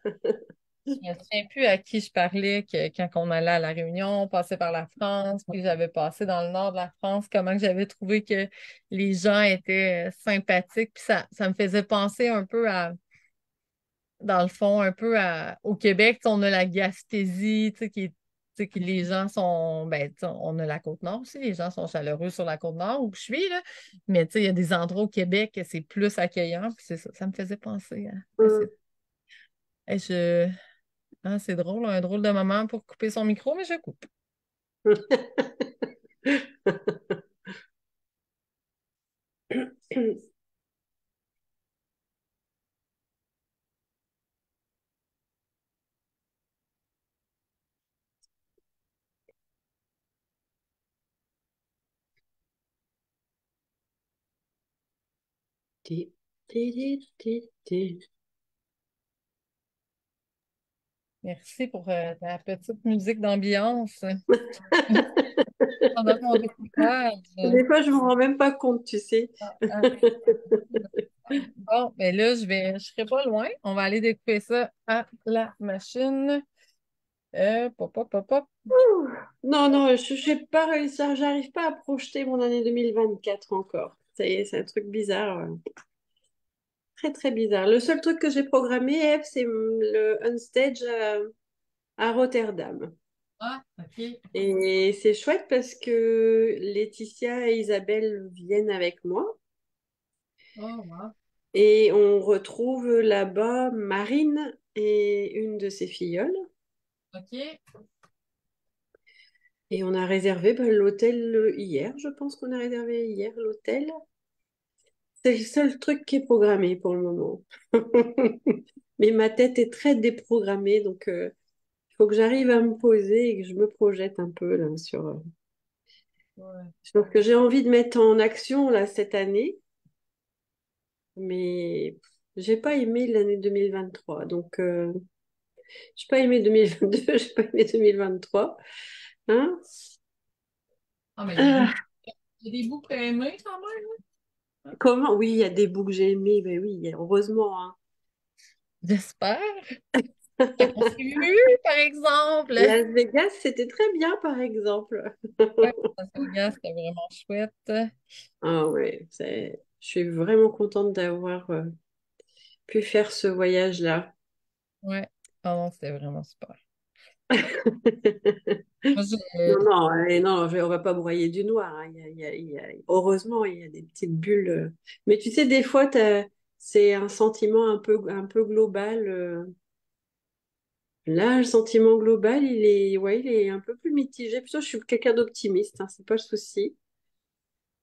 je me souviens plus à qui je parlais quand on allait à la Réunion, on passait par la France, puis j'avais passé dans le nord de la France, comment que j'avais trouvé que les gens étaient sympathiques, puis ça me faisait penser un peu dans le fond, un peu au Québec, tu sais, on a la Gaspésie, tu sais, que les gens sont, ben, tu sais, on a la Côte-Nord aussi, les gens sont chaleureux sur la Côte-Nord où je suis, là, mais tu sais, il y a des endroits au Québec que c'est plus accueillant, puis c'est ça, ça me faisait penser à Hum. cette... Hey, c'est drôle, un drôle de moment pour couper son micro, mais je coupe. Ti, ti, ti, ti, ti. Merci pour ta petite musique d'ambiance pendant mon découpage. Des fois, je me rends même pas compte, tu sais. Ah, bon, mais là, je serai pas loin. On va aller découper ça à la machine. Pop, pop, pop, pop. Ouh. Non, non, je n'ai pas réussi, j'arrive pas à projeter mon année 2024 encore. Ça y est, c'est un truc bizarre, très très bizarre. Le seul truc que j'ai programmé, Eve, c'est le Unstage à Rotterdam. Ah, OK. Et c'est chouette parce que Laetitia et Isabelle viennent avec moi Oh, wow. et on retrouve là-bas Marine et une de ses filleules. OK. Et on a réservé l'hôtel hier. Je pense qu'on a réservé hier l'hôtel. C'est le seul truc qui est programmé pour le moment. Mais ma tête est très déprogrammée, donc faut que j'arrive à me poser et que je me projette un peu là, Ouais. sur ce que j'ai envie de mettre en action là, cette année. Mais j'ai pas aimé l'année 2023. Donc, j'ai pas aimé 2022, j'ai pas aimé 2023. Hein? Ah, mais Ah, il y a des bouts que t'as aimés quand même, hein? comment? Oui, il y a des bouts que j'ai aimés, mais oui, heureusement. Hein. J'espère. T'as construit mieux, par exemple. Las Vegas, c'était très bien, par exemple. Ouais, Las Vegas, c'était vraiment chouette. Ah ouais, je suis vraiment contente d'avoir pu faire ce voyage-là. Ouais. Ah non, c'était vraiment super. Moi, Non, non, non, on va pas broyer du noir. Hein. Heureusement, il y a des petites bulles. Mais tu sais, des fois, c'est un sentiment un peu global. Là, le sentiment global, ouais, il est un peu plus mitigé. Plutôt, je suis quelqu'un d'optimiste, hein, c'est pas le souci.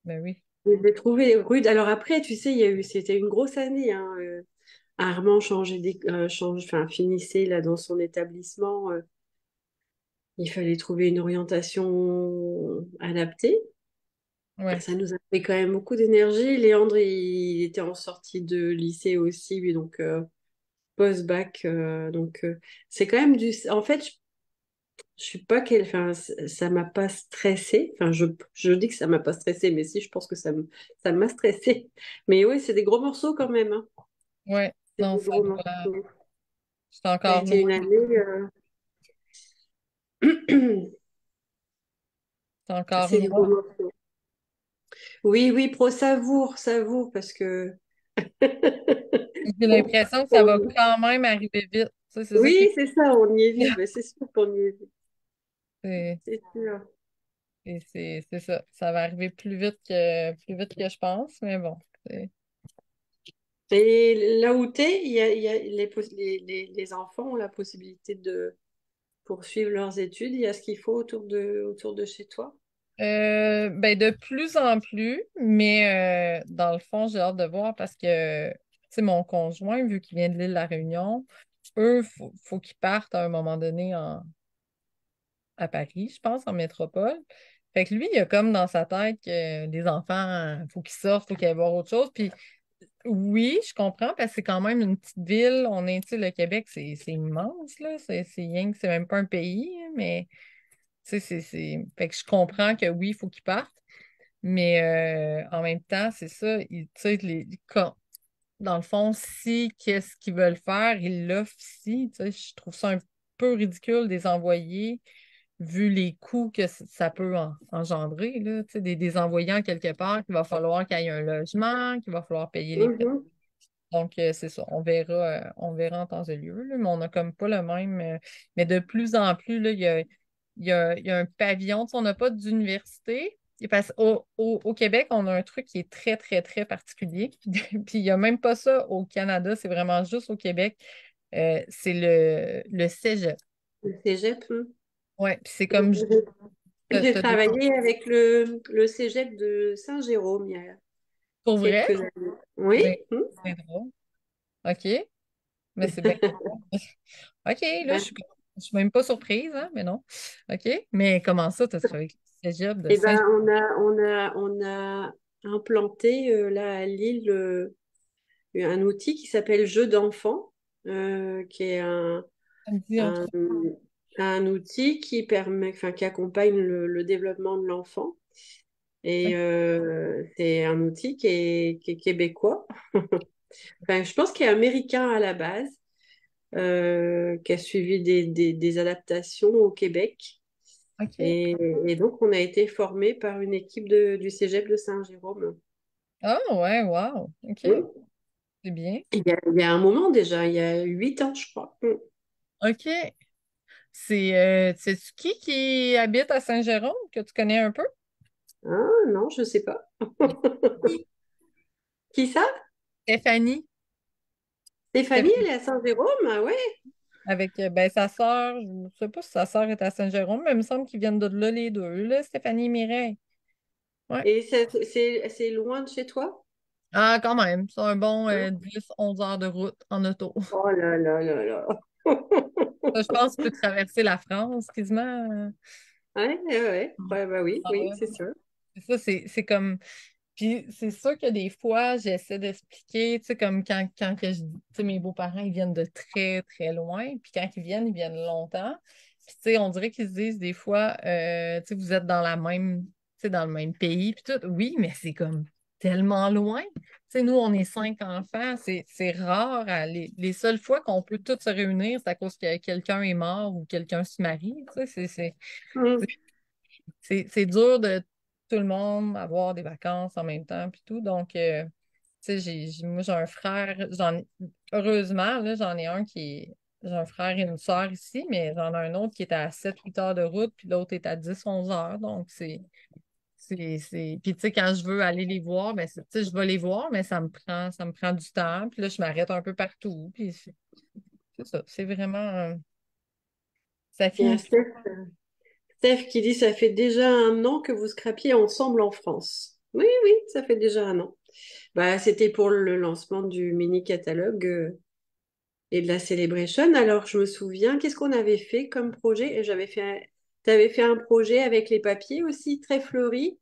ben oui. Je l'ai trouvé rude. Alors après, tu sais, c'était une grosse année. Hein. Armand enfin, finissait là dans son établissement. Il fallait trouver une orientation adaptée. Ouais. Ça nous a pris quand même beaucoup d'énergie. Léandre, il était en sortie de lycée aussi, lui, donc post-bac. C'est quand même du. En fait, je suis pas quelle. Enfin, ça m'a pas stressé. Enfin, je dis que ça m'a pas stressé, mais si, je pense que ça m'a stressé. Mais oui, c'est des gros morceaux quand même. Hein. Ouais. C'est Non, des ça gros doit. morceaux. C'est Ça a encore été loin. une année. C'est encore C'est des loin. gros morceaux. Oui, oui, pro savoure, savoure, parce que. J'ai l'impression que ça va on- quand même arriver vite. Ça, c'est ça qui Oui, c'est ça, on y est vite. Mais c'est sûr qu'on y est vite. est. C'est sûr. C'est ça. Ça va arriver plus vite que je pense, mais bon. Et là où tu es, il y a les enfants ont la possibilité de poursuivre leurs études. Il y a ce qu'il faut autour de chez toi. Ben de plus en plus, mais dans le fond, j'ai hâte de voir parce que, tu sais, mon conjoint, vu qu'il vient de l'île de la Réunion, eux, faut qu'ils partent à un moment donné à Paris, je pense, en métropole. Fait que lui, il a comme dans sa tête que les enfants, faut qu'ils sortent, faut qu'ils aillent voir autre chose. Puis oui, je comprends parce que c'est quand même une petite ville. On est, tu sais, le Québec, c'est immense, là. C'est rien que c'est même pas un pays, hein, mais tu sais, Fait que je comprends que oui, il faut qu'ils partent. Mais en même temps, c'est ça, tu sais, dans le fond, si qu'est-ce qu'ils veulent faire, ils l'offrent ici. Tu sais, je trouve ça un peu ridicule de les envoyer, vu les coûts que ça peut engendrer, là, tu sais, des envoyants quelque part, qu'il va falloir qu'il y ait un logement, qu'il va falloir payer les taxes. Mhm, Donc, c'est ça, on verra en temps et lieu, là, mais on n'a comme pas le même. Mais de plus en plus, là, il y a un pavillon, tu sais, on n'a pas d'université. Et parce au Québec, on a un truc qui est très, très, très particulier. Puis il n'y a même pas ça au Canada, c'est vraiment juste au Québec. C'est le cégep. le cégep. Ouais, puis c'est comme J'ai t'as des- travaillé avec le cégep de Saint-Jérôme il y a pour vrai, quelques années. Oui. c'est c'est drôle. OK, mais c'est bien. OK, là, Ouais. je suis même pas surprise, hein, mais non. OK, mais comment ça, t'as travaillé avec le cégep de Eh ben, Saint... on a implanté là à Lille un outil qui s'appelle Jeu d'enfant, qui est Ça me dit un un, truc. un outil qui permet, enfin, qui accompagne le développement de l'enfant. Et c'est un outil qui est québécois. Enfin, je pense qu'il est américain à la base, qui a suivi des adaptations au Québec. OK. Et, et donc, on a été formé par une équipe du Cégep de Saint-Jérôme. Ah, ouais, wow. OK, Oui. c'est bien. Il y a un moment déjà, il y a 8 ans, je crois. Mm. OK. C'est qui habite à Saint-Jérôme, que tu connais un peu? Ah non, je sais pas. Oui. Qui ça? Stéphanie. Stéphanie, elle Stéphanie. est à Saint-Jérôme? Ah ouais. Avec ben, sa sœur, je ne sais pas si sa sœur est à Saint-Jérôme, mais il me semble qu'ils viennent de là les deux, là, Stéphanie et Mireille. Ouais. Et c'est loin de chez toi? Ah, quand même, c'est un bon Hein? 10-11 heures de route en auto. Oh là là là là. Ça, je pense que tu peux traverser la France quasiment. Ouais, ouais, ouais. Ouais, bah oui, Ah oui, ouais. c'est ça. C'est ça, c'est comme. Puis c'est sûr que des fois, j'essaie d'expliquer, tu sais, comme quand que je dis, tu sais, mes beaux-parents, ils viennent de très, très loin, puis quand ils viennent longtemps. Puis tu sais, on dirait qu'ils se disent des fois, tu sais, vous êtes dans la même, tu sais, dans le même pays, puis tout. Oui, mais c'est comme tellement loin. Tu sais, nous, on est 5 enfants, c'est rare. Les seules fois qu'on peut tous se réunir, c'est à cause que quelqu'un est mort ou quelqu'un se marie. Tu sais, Mm. c'est dur de tout le monde avoir des vacances en même temps puis tout. Donc, tu sais, moi, j'ai un frère, heureusement, là, j'en ai un j'ai un frère et une sœur ici, mais j'en ai un autre qui est à 7 8 heures de route, puis l'autre est à 10 11 heures. Donc, puis tu sais, quand je veux aller les voir, ben, tu sais, je vais les voir, mais ça me prend du temps. Puis là, je m'arrête un peu partout. Puis c'est ça. C'est vraiment, ça Il y a finit. Steph qui dit, ça fait déjà 1 an que vous scrapiez ensemble en France. Oui, oui, ça fait déjà 1 an. Bah, c'était pour le lancement du mini catalogue et de la Celebration. Alors, je me souviens, qu'est-ce qu'on avait fait comme projet? Et t'avais fait un projet avec les papiers aussi, très fleuri.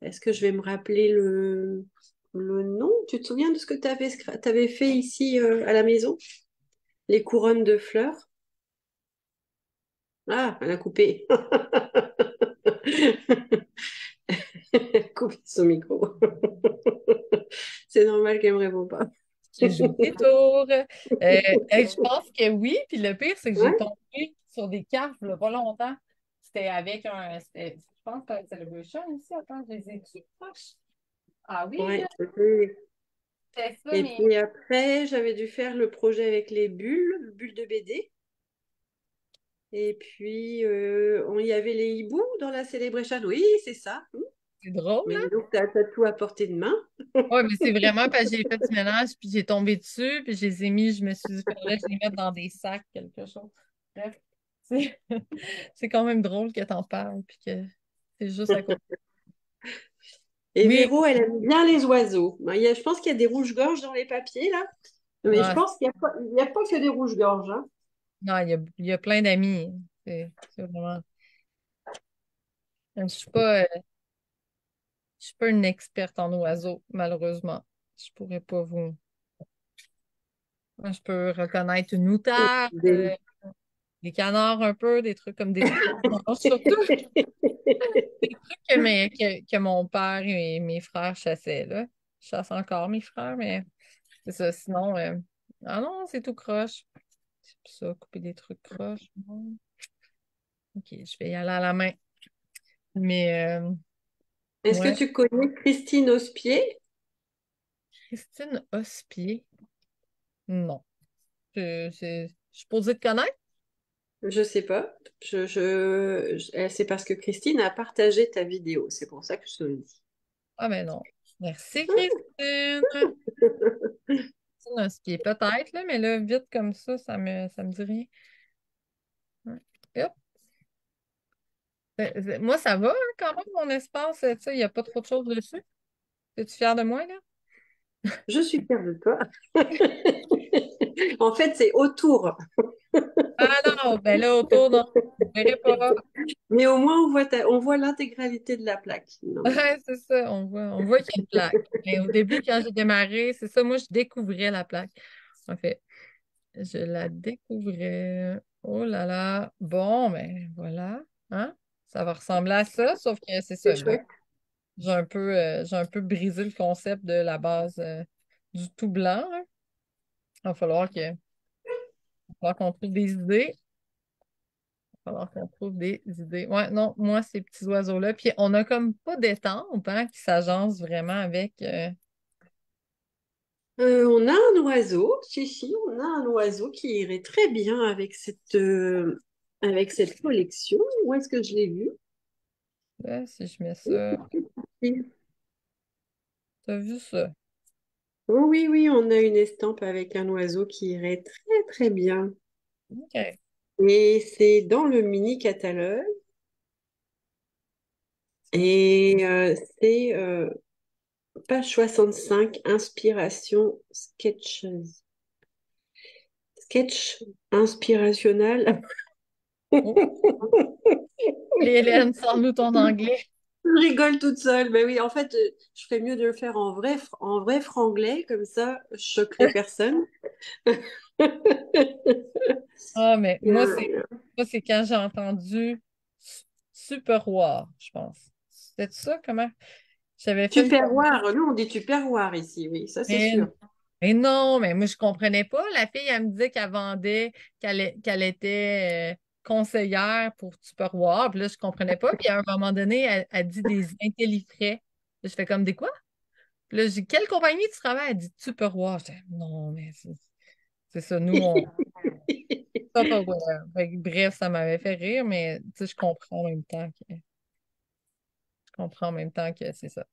Est-ce que je vais me rappeler le nom? Tu te souviens de ce que t'avais fait ici à la maison? Les couronnes de fleurs? Ah, elle a coupé. Coupe son micro. C'est normal qu'elle me répond pas. J'ai joué des tours. Je pense que oui. Puis le pire, c'est que j'ai Ouais, tombé sur des cartes il y a pas longtemps. C'était avec je pense que c'était un Celebration ici. Attends, je les ai-tu proches? Ah oui, ouais. là, c'était ça, Et mais puis après, j'avais dû faire le projet avec les bulles de BD. Et puis, il y avait les hiboux dans la Celebration. Oui, c'est ça. c'est drôle, Mais là. dis donc, t'as tout à portée de main. Ouais, mais c'est vraiment parce que j'ai fait du ménage, puis j'ai tombé dessus, puis je les ai mis, je me suis dit, faudrait que je les mette dans des sacs, quelque chose. Bref, c'est c'est quand même drôle que t'en parles, puis que c'est juste à côté. Et Oui, Véro, elle aime bien les oiseaux. Je pense qu'il y a des rouges-gorges dans les papiers, là. Mais je ah, pense qu'il y a pas que des rouges-gorges, hein. non, il y a plein d'amis. C'est vraiment. Je suis pas une experte en oiseaux, malheureusement. Je pourrais pas vous. Moi, je peux reconnaître une outarde, Des- des canards un peu, des trucs comme des trucs. Non, surtout des trucs que mon père et mes frères chassaient, là. Je chasse encore mes frères, mais c'est ça. Sinon, ah non, c'est tout croche. C'est pour ça, couper des trucs croches. Non. OK, je vais y aller à la main. Mais, Est-ce que ouais. tu connais Christine Auspier? Christine Hospier. Non. Je suis posée de connaître? Je sais pas. C'est parce que Christine a partagé ta vidéo. C'est pour ça que je te le dis. Ah, ben non. Merci, Christine. Christine Hospier, peut-être, là, mais là, vite comme ça me dit rien. Ouais. Hop. Moi, ça va, hein, quand même, mon espace. Tu sais, il n'y a pas trop de choses dessus. Es-tu fière de moi, là? Je suis fière de toi. En fait, c'est autour. Ah non, ben là, autour, non. Vous verrez pas. Mais au moins, on voit l'intégralité de la plaque. Non, mais Ouais, c'est ça, on voit qu'il y a une plaque. Mais au début, quand j'ai démarré, c'est ça, moi, je découvrais la plaque. En fait, je la découvrais. Oh là là. Bon, ben voilà. Hein? Ça va ressembler à ça, sauf que c'est c'est ça, là. chouette. J'ai un peu brisé le concept de la base du tout blanc, hein. Il va falloir qu'on trouve des idées. Il va falloir qu'on trouve des idées. Ouais, non, moi, ces petits oiseaux-là. Puis on a comme pas d'étampe hein, qui s'agence vraiment avec. On a un oiseau, si, on a un oiseau qui irait très bien avec cette collection. Où est-ce que je l'ai vu? Là, si je mets ça. Oui, T'as vu ça? oh oui, oui, on a une estampe avec un oiseau qui irait très, très bien. OK. Et c'est dans le mini catalogue. Et c'est page 65, Inspiration Sketches. sketch inspirationnel. Oh, allez, Hélène, sors-nous ton anglais. Je rigole toute seule. Mais oui, en fait, je ferais mieux de le faire en vrai franglais, comme ça, je choquerai personne. Ah, mais Euh, moi, c'est quand j'ai entendu Super War, je pense. C'était ça, comment? J'avais fait le Tupperware, nous on dit Tupperware ici, oui, ça c'est commune. sûr. Mais non, mais moi, je comprenais pas. La fille, elle me disait qu'elle vendait, qu'elle était conseillère pour Tupperware. Puis là, je comprenais pas. Puis à un moment donné, elle dit des intellifrais. Là, je fais comme des quoi? Puis là, j'ai dit, quelle compagnie tu travailles? Elle dit Tupperware. Je dis, non, mais c'est ça. Nous, on. Tupperware. Fait que bref, ça m'avait fait rire, mais tu sais, je comprends en même temps que c'est ça.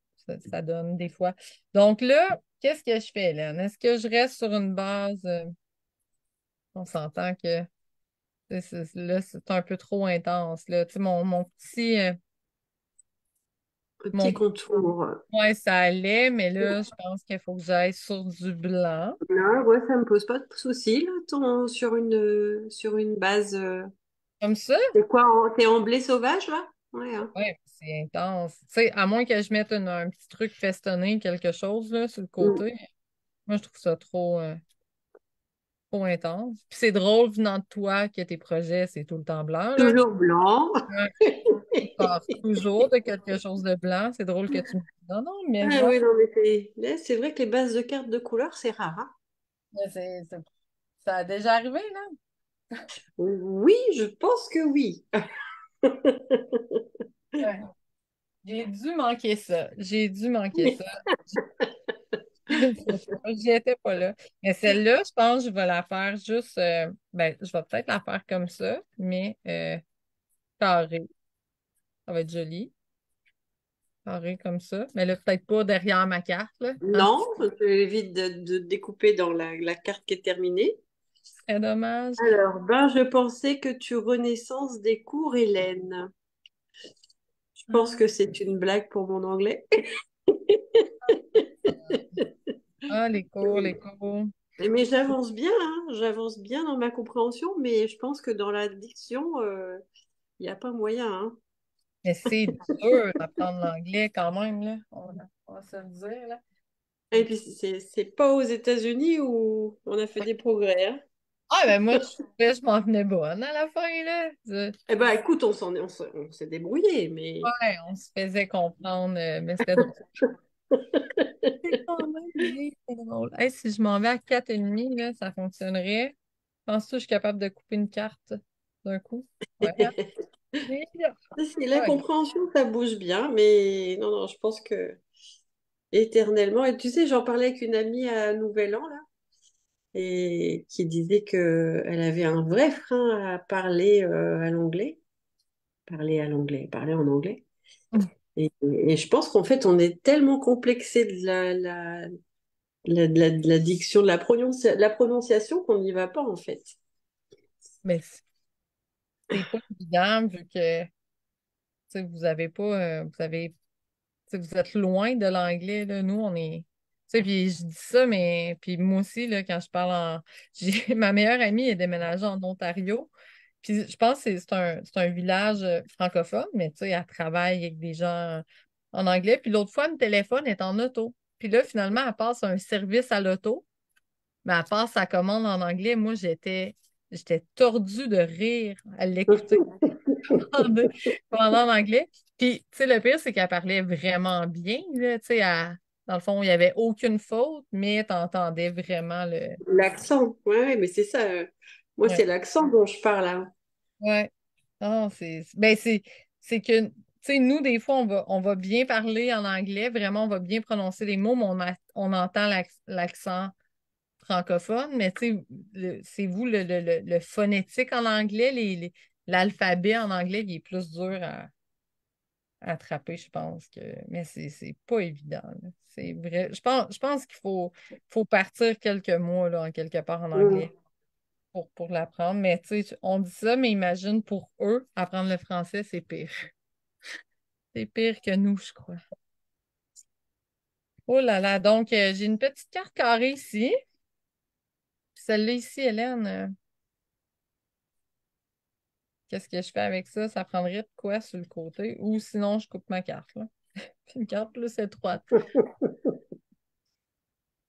Ça donne des fois. Donc là, qu'est-ce que je fais, là? Est-ce que je reste sur une base? On s'entend que là, c'est un peu trop intense. Là. Tu sais, mon petit. Un petit Mon, contour. ouais, ça allait, mais là, je pense qu'il faut que j'aille sur du blanc. Là, ouais, ça me pose pas de soucis, là, sur une base. Comme ça? C'est quoi, t'es en blé sauvage, là? Ouais, hein. Ouais, c'est intense. Tu sais, à moins que je mette un petit truc festonné, quelque chose, là, sur le Mm. côté. Moi, je trouve ça trop intense. Puis c'est drôle venant de toi que tes projets, c'est tout le temps blanc, là. Toujours blanc. Ouais. Tu pars toujours de quelque chose de blanc. C'est drôle que tu me dises non, non, mais Ah genre, oui, non, mais là, c'est vrai que les bases de cartes de couleur, c'est rare, hein. mais ça a déjà arrivé, là. Oui, je pense que oui. Ouais. J'ai dû manquer ça. J'ai dû manquer ça. J'y étais pas là. Mais celle-là, je pense que je vais la faire juste. Ben, je vais peut-être la faire comme ça, mais carré. Ça va être joli. Carré comme ça. Mais là, peut-être pas derrière ma carte, là. Hein, Non, tu évites de découper dans la carte qui est terminée. c'est très dommage. Alors, ben, je pensais que tu renaissance des cours, Hélène. Je pense que c'est une blague pour mon anglais. Ah, les cours, les cours. Mais j'avance bien, hein, j'avance bien dans ma compréhension, mais je pense que dans la diction, il n'y a pas moyen, hein. Mais c'est dur d'apprendre l'anglais quand même, là. On va se le dire, là. Et puis, c'est pas aux États-Unis où on a fait des progrès, hein. Ah, ben moi, je m'en venais bonne à la fin, là. Eh ben, écoute, on s'est débrouillé, mais Ouais, on se faisait comprendre, mais c'était drôle. C'est quand même bien, c'est drôle. Hey, si je m'en vais à 4,5, là, ça fonctionnerait. Penses-tu que je suis capable de couper une carte d'un coup? Ouais, hein? Mais là, c'est la ah, compréhension, ça bouge bien, mais non, non, je pense que éternellement. Et tu sais, j'en parlais avec une amie à Nouvel An, là, et qui disait que elle avait un vrai frein à parler à l'anglais, parler en anglais. Et je pense qu'en fait, on est tellement complexé de de la diction, de la prononciation qu'on n'y va pas, en fait. mais c'est pas évident vu que tu sais, vous avez pas, tu sais, vous êtes loin de l'anglais, là. Nous, on est. Tu sais, puis je dis ça, mais puis moi aussi, là, quand je parle en. Ma meilleure amie est déménagée en Ontario. Puis je pense que c'est un village francophone, mais tu sais, elle travaille avec des gens en anglais. Puis l'autre fois, le téléphone est en auto. Puis là, finalement, elle passe un service à l'auto, mais elle passe sa commande en anglais. Moi, j'étais tordue de rire à l'écouter parler en anglais. Puis, tu sais, le pire, c'est qu'elle parlait vraiment bien, là. Tu sais, dans le fond, il n'y avait aucune faute, mais tu entendais vraiment le. L'accent, ouais, ouais, mais c'est ça. Moi, c'est Ouais. l'accent dont je parle, hein. Ouais. Non, ben, c'est que, tu sais, nous, des fois, on va bien parler en anglais, vraiment, on va bien prononcer les mots, mais on entend l'accent francophone, mais tu sais, c'est vous, le phonétique en anglais, l'alphabet en anglais, il est plus dur à attraper, je pense que, mais c'est pas évident, là. C'est vrai. Je pense qu'il faut partir quelques mois, là, en quelque part en Mm. anglais pour l'apprendre, mais tu sais, on dit ça, mais imagine pour eux, apprendre le français, c'est pire. C'est pire que nous, je crois. Oh là là, donc j'ai une petite carte carrée ici. celle-là ici, Hélène, qu'est-ce que je fais avec ça? Ça prendrait de quoi sur le côté? Ou sinon, je coupe ma carte, là. Puis une carte plus étroite.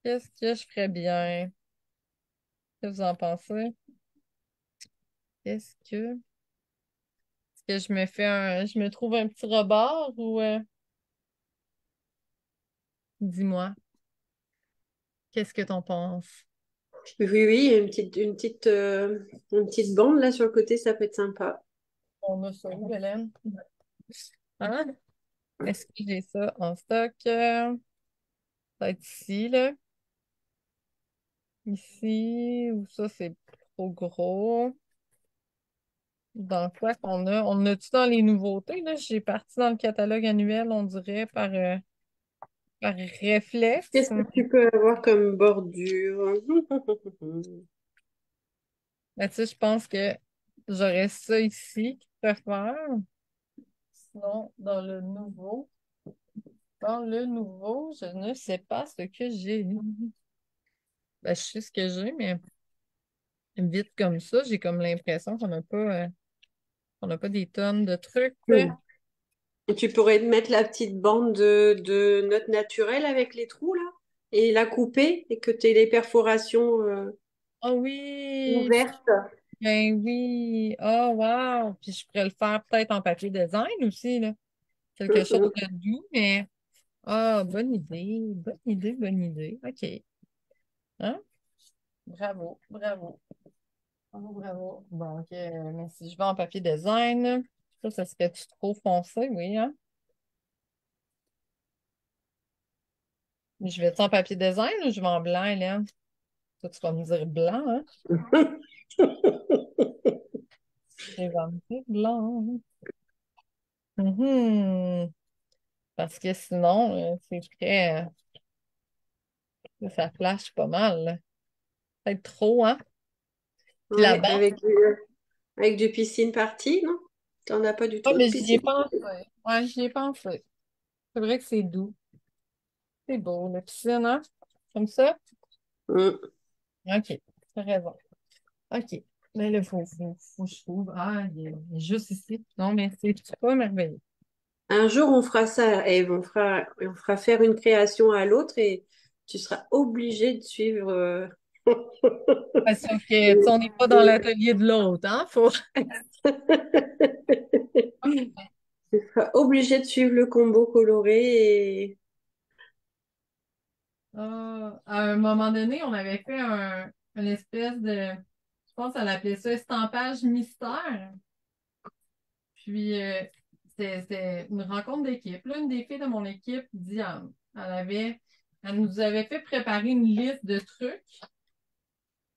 Qu'est-ce que je ferais bien? Qu'est-ce que vous en pensez? Est-ce que, est-ce que je me trouve un petit rebord ou dis-moi, qu'est-ce que t'en penses? Oui, oui, une petite bande là sur le côté, ça peut être sympa. On a ça où, Hélène? Hein? Est-ce que j'ai ça en stock? Peut-être ici, là. Ici, ou ça, c'est trop gros. Dans quoi qu'on a? On a-tu dans les nouveautés, là? J'ai parti dans le catalogue annuel, on dirait, par réflexe. Qu'est-ce que tu peux avoir comme bordure? Mais tu sais, je pense que j'aurais ça ici qui peut faire. Sinon, dans le nouveau, je ne sais pas ce que j'ai. Ben, je sais ce que j'ai, mais vite comme ça, j'ai comme l'impression qu'on n'a pas des tonnes de trucs. Et tu pourrais te mettre la petite bande de notes naturelles avec les trous là et la couper et que tu aies les perforations Oh oui! ouvertes. Ben oui! Oh wow! Puis je pourrais le faire peut-être en papier design aussi, là. Quelque chose Mm, de doux, mais ah, bonne idée, bonne idée, bonne idée. OK. Hein? Bravo, bravo. Oh, bravo. Donc, mais si je vais en papier design, ça serait-tu trop foncé, oui, hein? Je vais-tu en papier design ou je vais en blanc, Hélène? Toi, tu vas me dire blanc, hein? mm. Je vais me dire blanc. Mhm. Parce que sinon, c'est très, ça flash pas mal, là. Peut-être trop, hein? Puis Ouais, là-bas, avec du piscine party, non? T'en as pas du ah, tout de mais j'y ai piscine? pensé. Ouais, j'y ai pensé. C'est vrai que c'est doux. C'est beau, la piscine, hein? Comme ça? Mm. OK, t'as raison. OK. Mais là, faut que je trouve. Ah, il est juste ici. Non, mais c'est pas merveilleux. Un jour, on fera ça, et on fera faire une création à l'autre et tu seras obligé de suivre. Ouais, sauf que, tu sais, on n'est pas dans l'atelier de l'autre, hein? Faut... Tu seras obligé de suivre le combo coloré et Ah, à un moment donné, on avait fait une espèce de, je pense qu'on appelait ça estampage mystère. Puis, c'était une rencontre d'équipe. Là, une des filles de mon équipe, Diane, elle nous avait fait préparer une liste de trucs.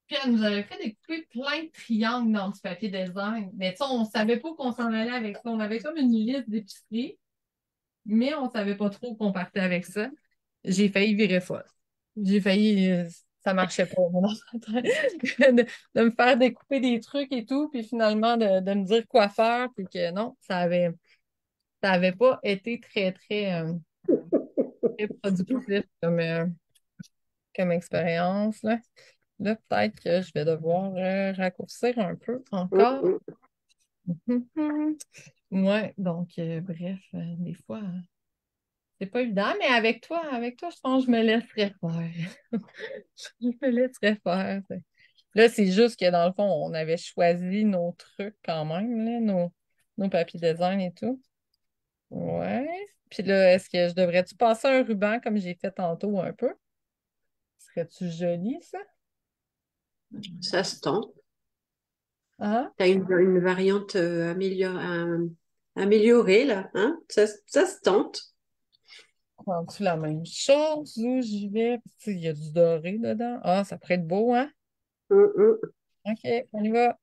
Puis, elle nous avait fait découper plein de triangles dans du papier design. Mais tu sais, on savait pas qu'on s'en allait avec ça. On avait comme une liste d'épicerie, mais on savait pas trop qu'on partait avec ça. J'ai failli virer folle. J'ai failli, ça marchait pas. Mon enfant. De me faire découper des trucs et tout, puis finalement de me dire quoi faire, puis que non, ça avait pas été très, très, très productif comme expérience, là. Là, peut-être que je vais devoir raccourcir un peu encore. Ouais, donc, bref, des fois, c'est pas évident, mais avec toi, je pense que je me laisserais faire. Je me laisserais faire. Là, c'est juste que dans le fond, on avait choisi nos trucs quand même, là, nos papiers design et tout. Ouais. Puis là, est-ce que je devrais-tu passer un ruban comme j'ai fait tantôt un peu? Serais-tu joli, ça? ça se tente. Hein? Tu as une variante améliorée là, hein? Ça se tente. Prends-tu la même chose où j'y vais? Parce que, il y a du doré dedans. Ah, ça pourrait être beau, hein? Mm, mm. OK, on y va.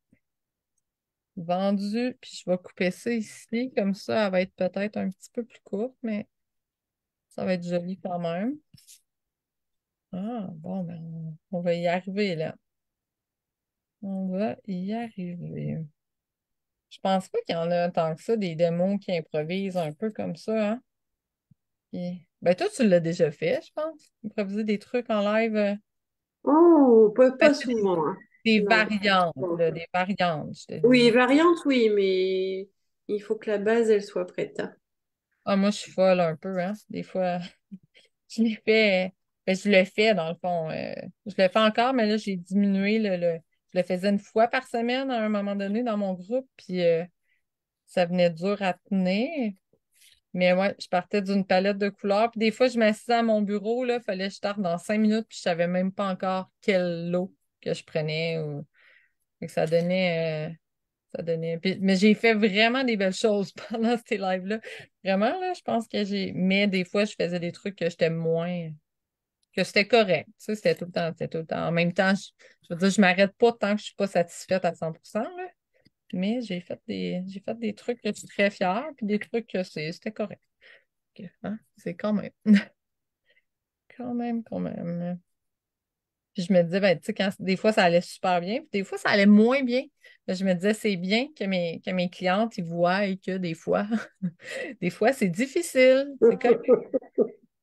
Vendu. Puis je vais couper ça ici. Comme ça, elle va être peut-être un petit peu plus courte, mais ça va être joli quand même. Ah, bon, ben, on va y arriver, là. On va y arriver. Je pense pas qu'il y en a tant que ça, des démos qui improvisent un peu comme ça, hein? Ben, toi, tu l'as déjà fait, je pense. Improviser des trucs en live. Oh, pas Fais-tu souvent, hein. des Non. variantes, Bon. là, des variantes, je te Oui, dis. variante, oui, mais il faut que la base, elle soit prête, hein. Ah, moi, je suis folle un peu, hein. Des fois, je l'ai fait. Ben, je le fais, dans le fond. Je le fais encore, mais là, j'ai diminué je le faisais une fois par semaine à un moment donné dans mon groupe, puis ça venait dur à tenir. Mais ouais, je partais d'une palette de couleurs. Puis des fois, je m'assisais à mon bureau, là, fallait que je starte dans 5 minutes, puis je savais même pas encore quel lot que je prenais. Fait que ça donnait. Mais j'ai fait vraiment des belles choses pendant ces lives-là. Vraiment, là, je pense que j'ai. Mais des fois, je faisais des trucs que j'étais moins. Que c'était correct. Ça, c'était tout le temps. C'était tout le temps. En même temps, je veux dire, je m'arrête pas tant que je suis pas satisfaite à 100%, là. Mais j'ai fait des trucs que je suis très fière, puis des trucs que c'était correct. Hein? C'est quand même. Quand même, quand même. Puis je me disais, ben, tu sais, des fois, ça allait super bien, puis des fois, ça allait moins bien. Ben, je me disais, c'est bien que mes clientes, ils voient et que des fois, des fois, c'est difficile.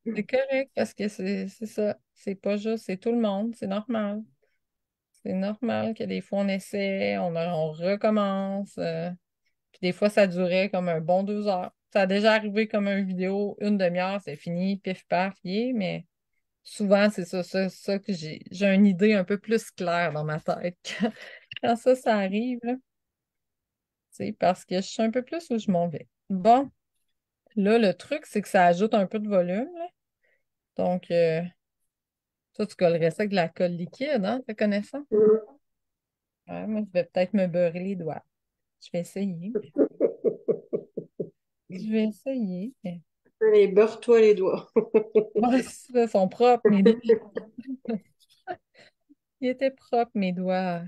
C'est correct parce que c'est ça. C'est pas juste, c'est tout le monde. C'est normal. C'est normal que des fois, on essaie, on recommence. Puis des fois, ça durait comme un bon 2 heures. Ça a déjà arrivé comme une vidéo, une demi-heure, c'est fini, pif paf, mais souvent, c'est ça que j'ai une idée un peu plus claire dans ma tête quand ça arrive, là. C'est parce que je sais un peu plus où je m'en vais. Bon, là, le truc, c'est que ça ajoute un peu de volume, là. Donc, toi, tu collerais ça avec de la colle liquide, hein? Tu connais ça? Ouais, moi, je vais peut-être me beurrer les doigts. Je vais essayer. Je vais essayer. Allez, beurre-toi les doigts. Ouais, ça, sont propres, mes doigts. Ils étaient propres, mes doigts.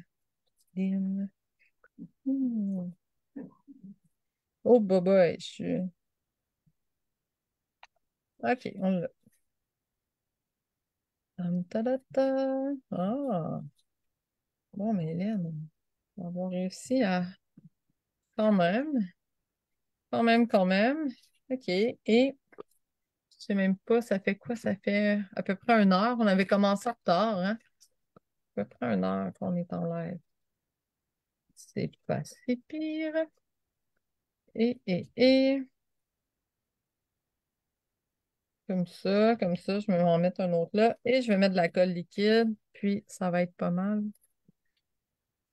Hmm. Oh, baba, je suis. OK, on l'a. Ta-da-ta. Ah, bon, mais Hélène, on va avoir réussi à. Quand même, quand même, quand même. OK, et je sais même pas, ça fait quoi? Ça fait à peu près 1 heure. On avait commencé en retard, hein? À peu près 1 heure qu'on est en live. C'est pas si pire. Et. Comme ça, je vais en mettre un autre là. Et je vais mettre de la colle liquide. Puis, ça va être pas mal.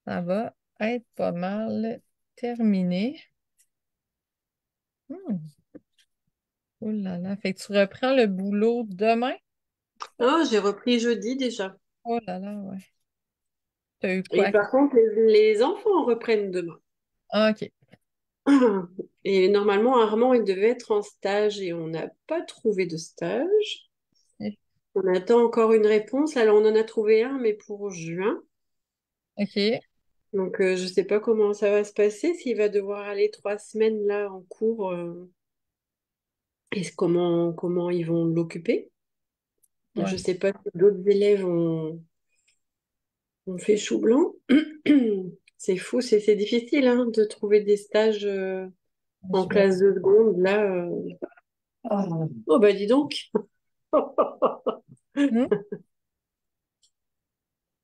Ça va être pas mal terminé. Hmm. Oh là là. Fait que tu reprends le boulot demain? Oh, j'ai repris jeudi déjà. Oh là là, ouais. T'as eu Et quoi? par contre, les enfants reprennent demain. Ah, OK. Et normalement, Armand, il devait être en stage et on n'a pas trouvé de stage. On attend encore une réponse. Alors, on en a trouvé un, mais pour juin. OK. Donc, je ne sais pas comment ça va se passer, s'il va devoir aller 3 semaines là en cours et comment ils vont l'occuper. Je Ouais. ne sais pas si d'autres élèves ont fait chou blanc. C'est fou, c'est difficile hein, de trouver des stages en Je vais. classe de seconde. Là, oh bah dis donc, Hmm?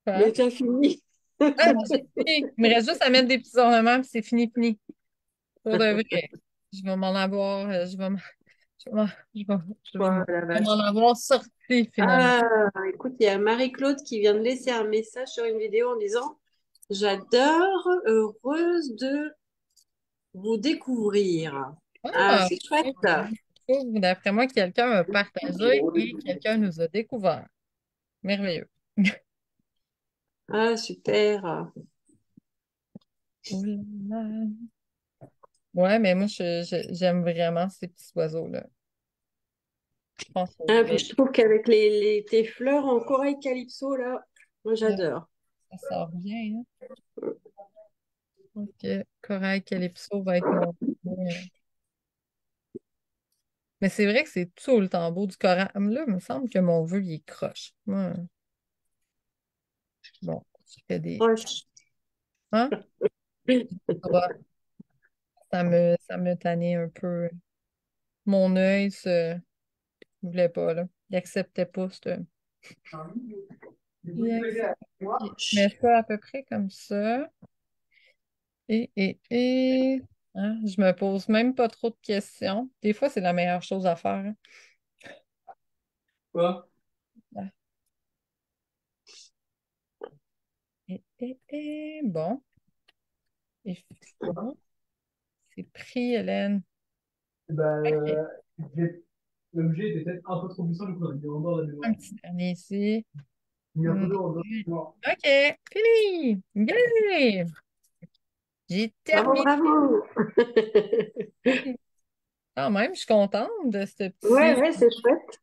Quoi? déjà fini. Ah, non, j'ai fini. Il me reste juste à mettre des petits ornements, puis c'est fini, fini. Pour de vrai. Je vais m'en avoir. Je vais, m'en- Oh la je vais m'en vache. avoir sorti finalement. Ah, écoute, il y a Marie-Claude qui vient de laisser un message sur une vidéo en disant, j'adore, heureuse de vous découvrir. Ah, Ah, c'est chouette. ok. D'après moi, quelqu'un a partagé et quelqu'un nous a découvert. Merveilleux. Ah, super. Oh là là. Ouais, mais moi, j'aime vraiment ces petits oiseaux-là. Je pense que Ah, puis je trouve qu'avec tes fleurs en corail calypso, là, moi j'adore. ça sort bien, hein. Donc, Corail Calypso va être mon. Mais c'est vrai que c'est tout le temps beau du corail. Là, il me semble que mon vœu, il est croche. Moi, bon, je fais des. Proche. Hein? Ça me tannait un peu. Mon œil ne voulait pas, là. Il acceptait pas, Yes. Ok. Je mets ça à peu près comme ça. Et, hein, je me pose même pas trop de questions. Des fois, c'est la meilleure chose à faire. Hein. Quoi? Ah. Bon. Et bon. C'est pris, Hélène. Bah, OK. l'objet était peut-être un peu trop puissant, du coup, on a mis en dehors de la Un mémoire. petit dernier ici. Il a un peu Hmm. en dehors de la mémoire. OK. Fini. Yay! J'ai Bravo, terminé. bravo. Quand même, je suis contente Ouais, ouais, c'est chouette.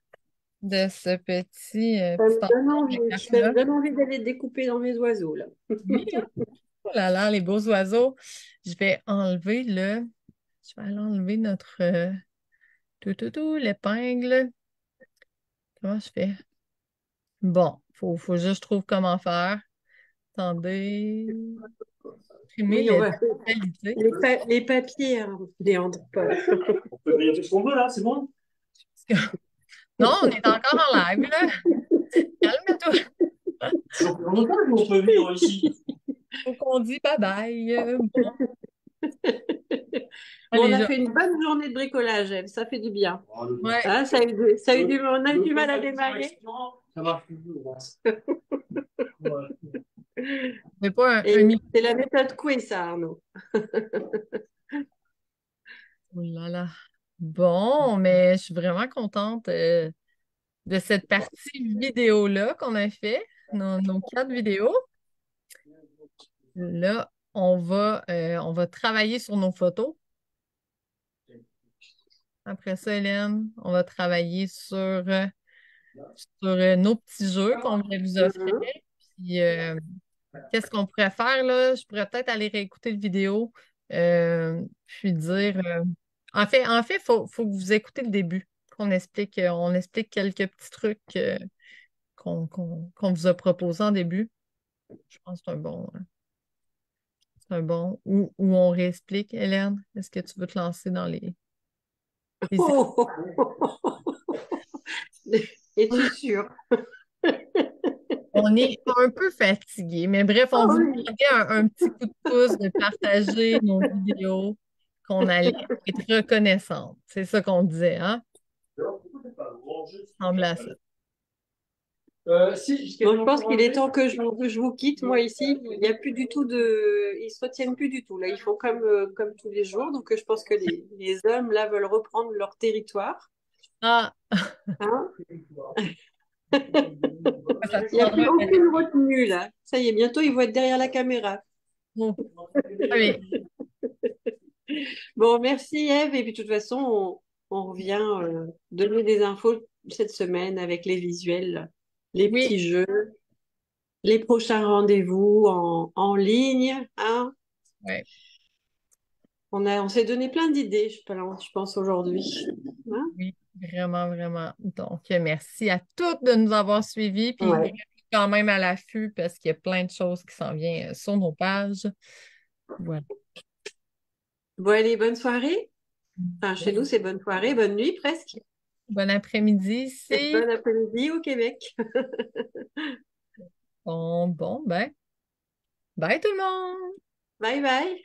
petit Ça me spectacle-là. donne envie d'aller découper dans mes oiseaux, là. Oui, hein? Oh là là, les beaux oiseaux. Je vais enlever je vais aller enlever notre l'épingle. Comment je fais? Bon, faut juste que je trouve comment faire. Attendez. Imprimer Oui, les totalités. les papiers, hein, Léandre Paul. On peut griller tout ce qu'on veut, là, c'est bon? Non, on est encore en live, là. Calme-toi. Si on peut en otage, on peut vivre ici. Faut qu'on dise bye-bye. Bon, Bon, on allez, a fait une bonne journée de bricolage, Ève, ça fait du bien. ouais. Hein, on a eu du mal à démarrer. Ça marche toujours. Ouais. C'est pas Et un micro. c'est la méthode Coué, ça, Arnaud. Oh là là. Bon, mais je suis vraiment contente de cette partie vidéo-là qu'on a fait, nos 4 vidéos. Là, on va travailler sur nos photos. Après ça, Hélène, on va travailler sur nos petits jeux qu'on voulait vous offrir. Mhm. Puis, qu'est-ce qu'on pourrait faire là? Je pourrais peut-être aller réécouter le vidéo, puis dire. En fait, faut que vous écoutez le début, on explique quelques petits trucs qu'on vous a proposés en début. Je pense que c'est un bon. Où on réexplique, Hélène. Est-ce que tu veux te lancer dans les... Oh. Es-tu sûre? On est un peu fatigué, mais bref, on Ah vous oui. demandait un petit coup de pouce de partager nos vidéos, qu'on allait être reconnaissante. C'est ça qu'on disait, hein? Semble à ça. Si, Bon, je pense qu'il est temps que je vous quitte. Moi, ici, il n'y a plus du tout de. Ils se retiennent plus du tout. Là, ils font comme tous les jours. Donc, je pense que les hommes, là, veulent reprendre leur territoire. Ah, Hein. ça te Il n'y a plus prendra un aucune retenue, là. Ça y est, bientôt, ils vont être derrière la caméra. mot. Oui, Bon, merci, Eve. Et puis, de toute façon, on revient donner des infos cette semaine avec les visuels, les oui, petits jeux, les prochains rendez-vous en ligne. Hein. oui, On s'est donné plein d'idées, je pense aujourd'hui. Hein. oui, vraiment, vraiment. Donc, merci à toutes de nous avoir suivis, puis Ouais. restez quand même à l'affût parce qu'il y a plein de choses qui s'en viennent sur nos pages. Voilà. Bon, allez, bonne soirée. Enfin, chez nous, c'est bonne soirée, bonne nuit presque. Bon après-midi Et ici. bon après-midi au Québec. Bon, ben, bye tout le monde! Bye bye.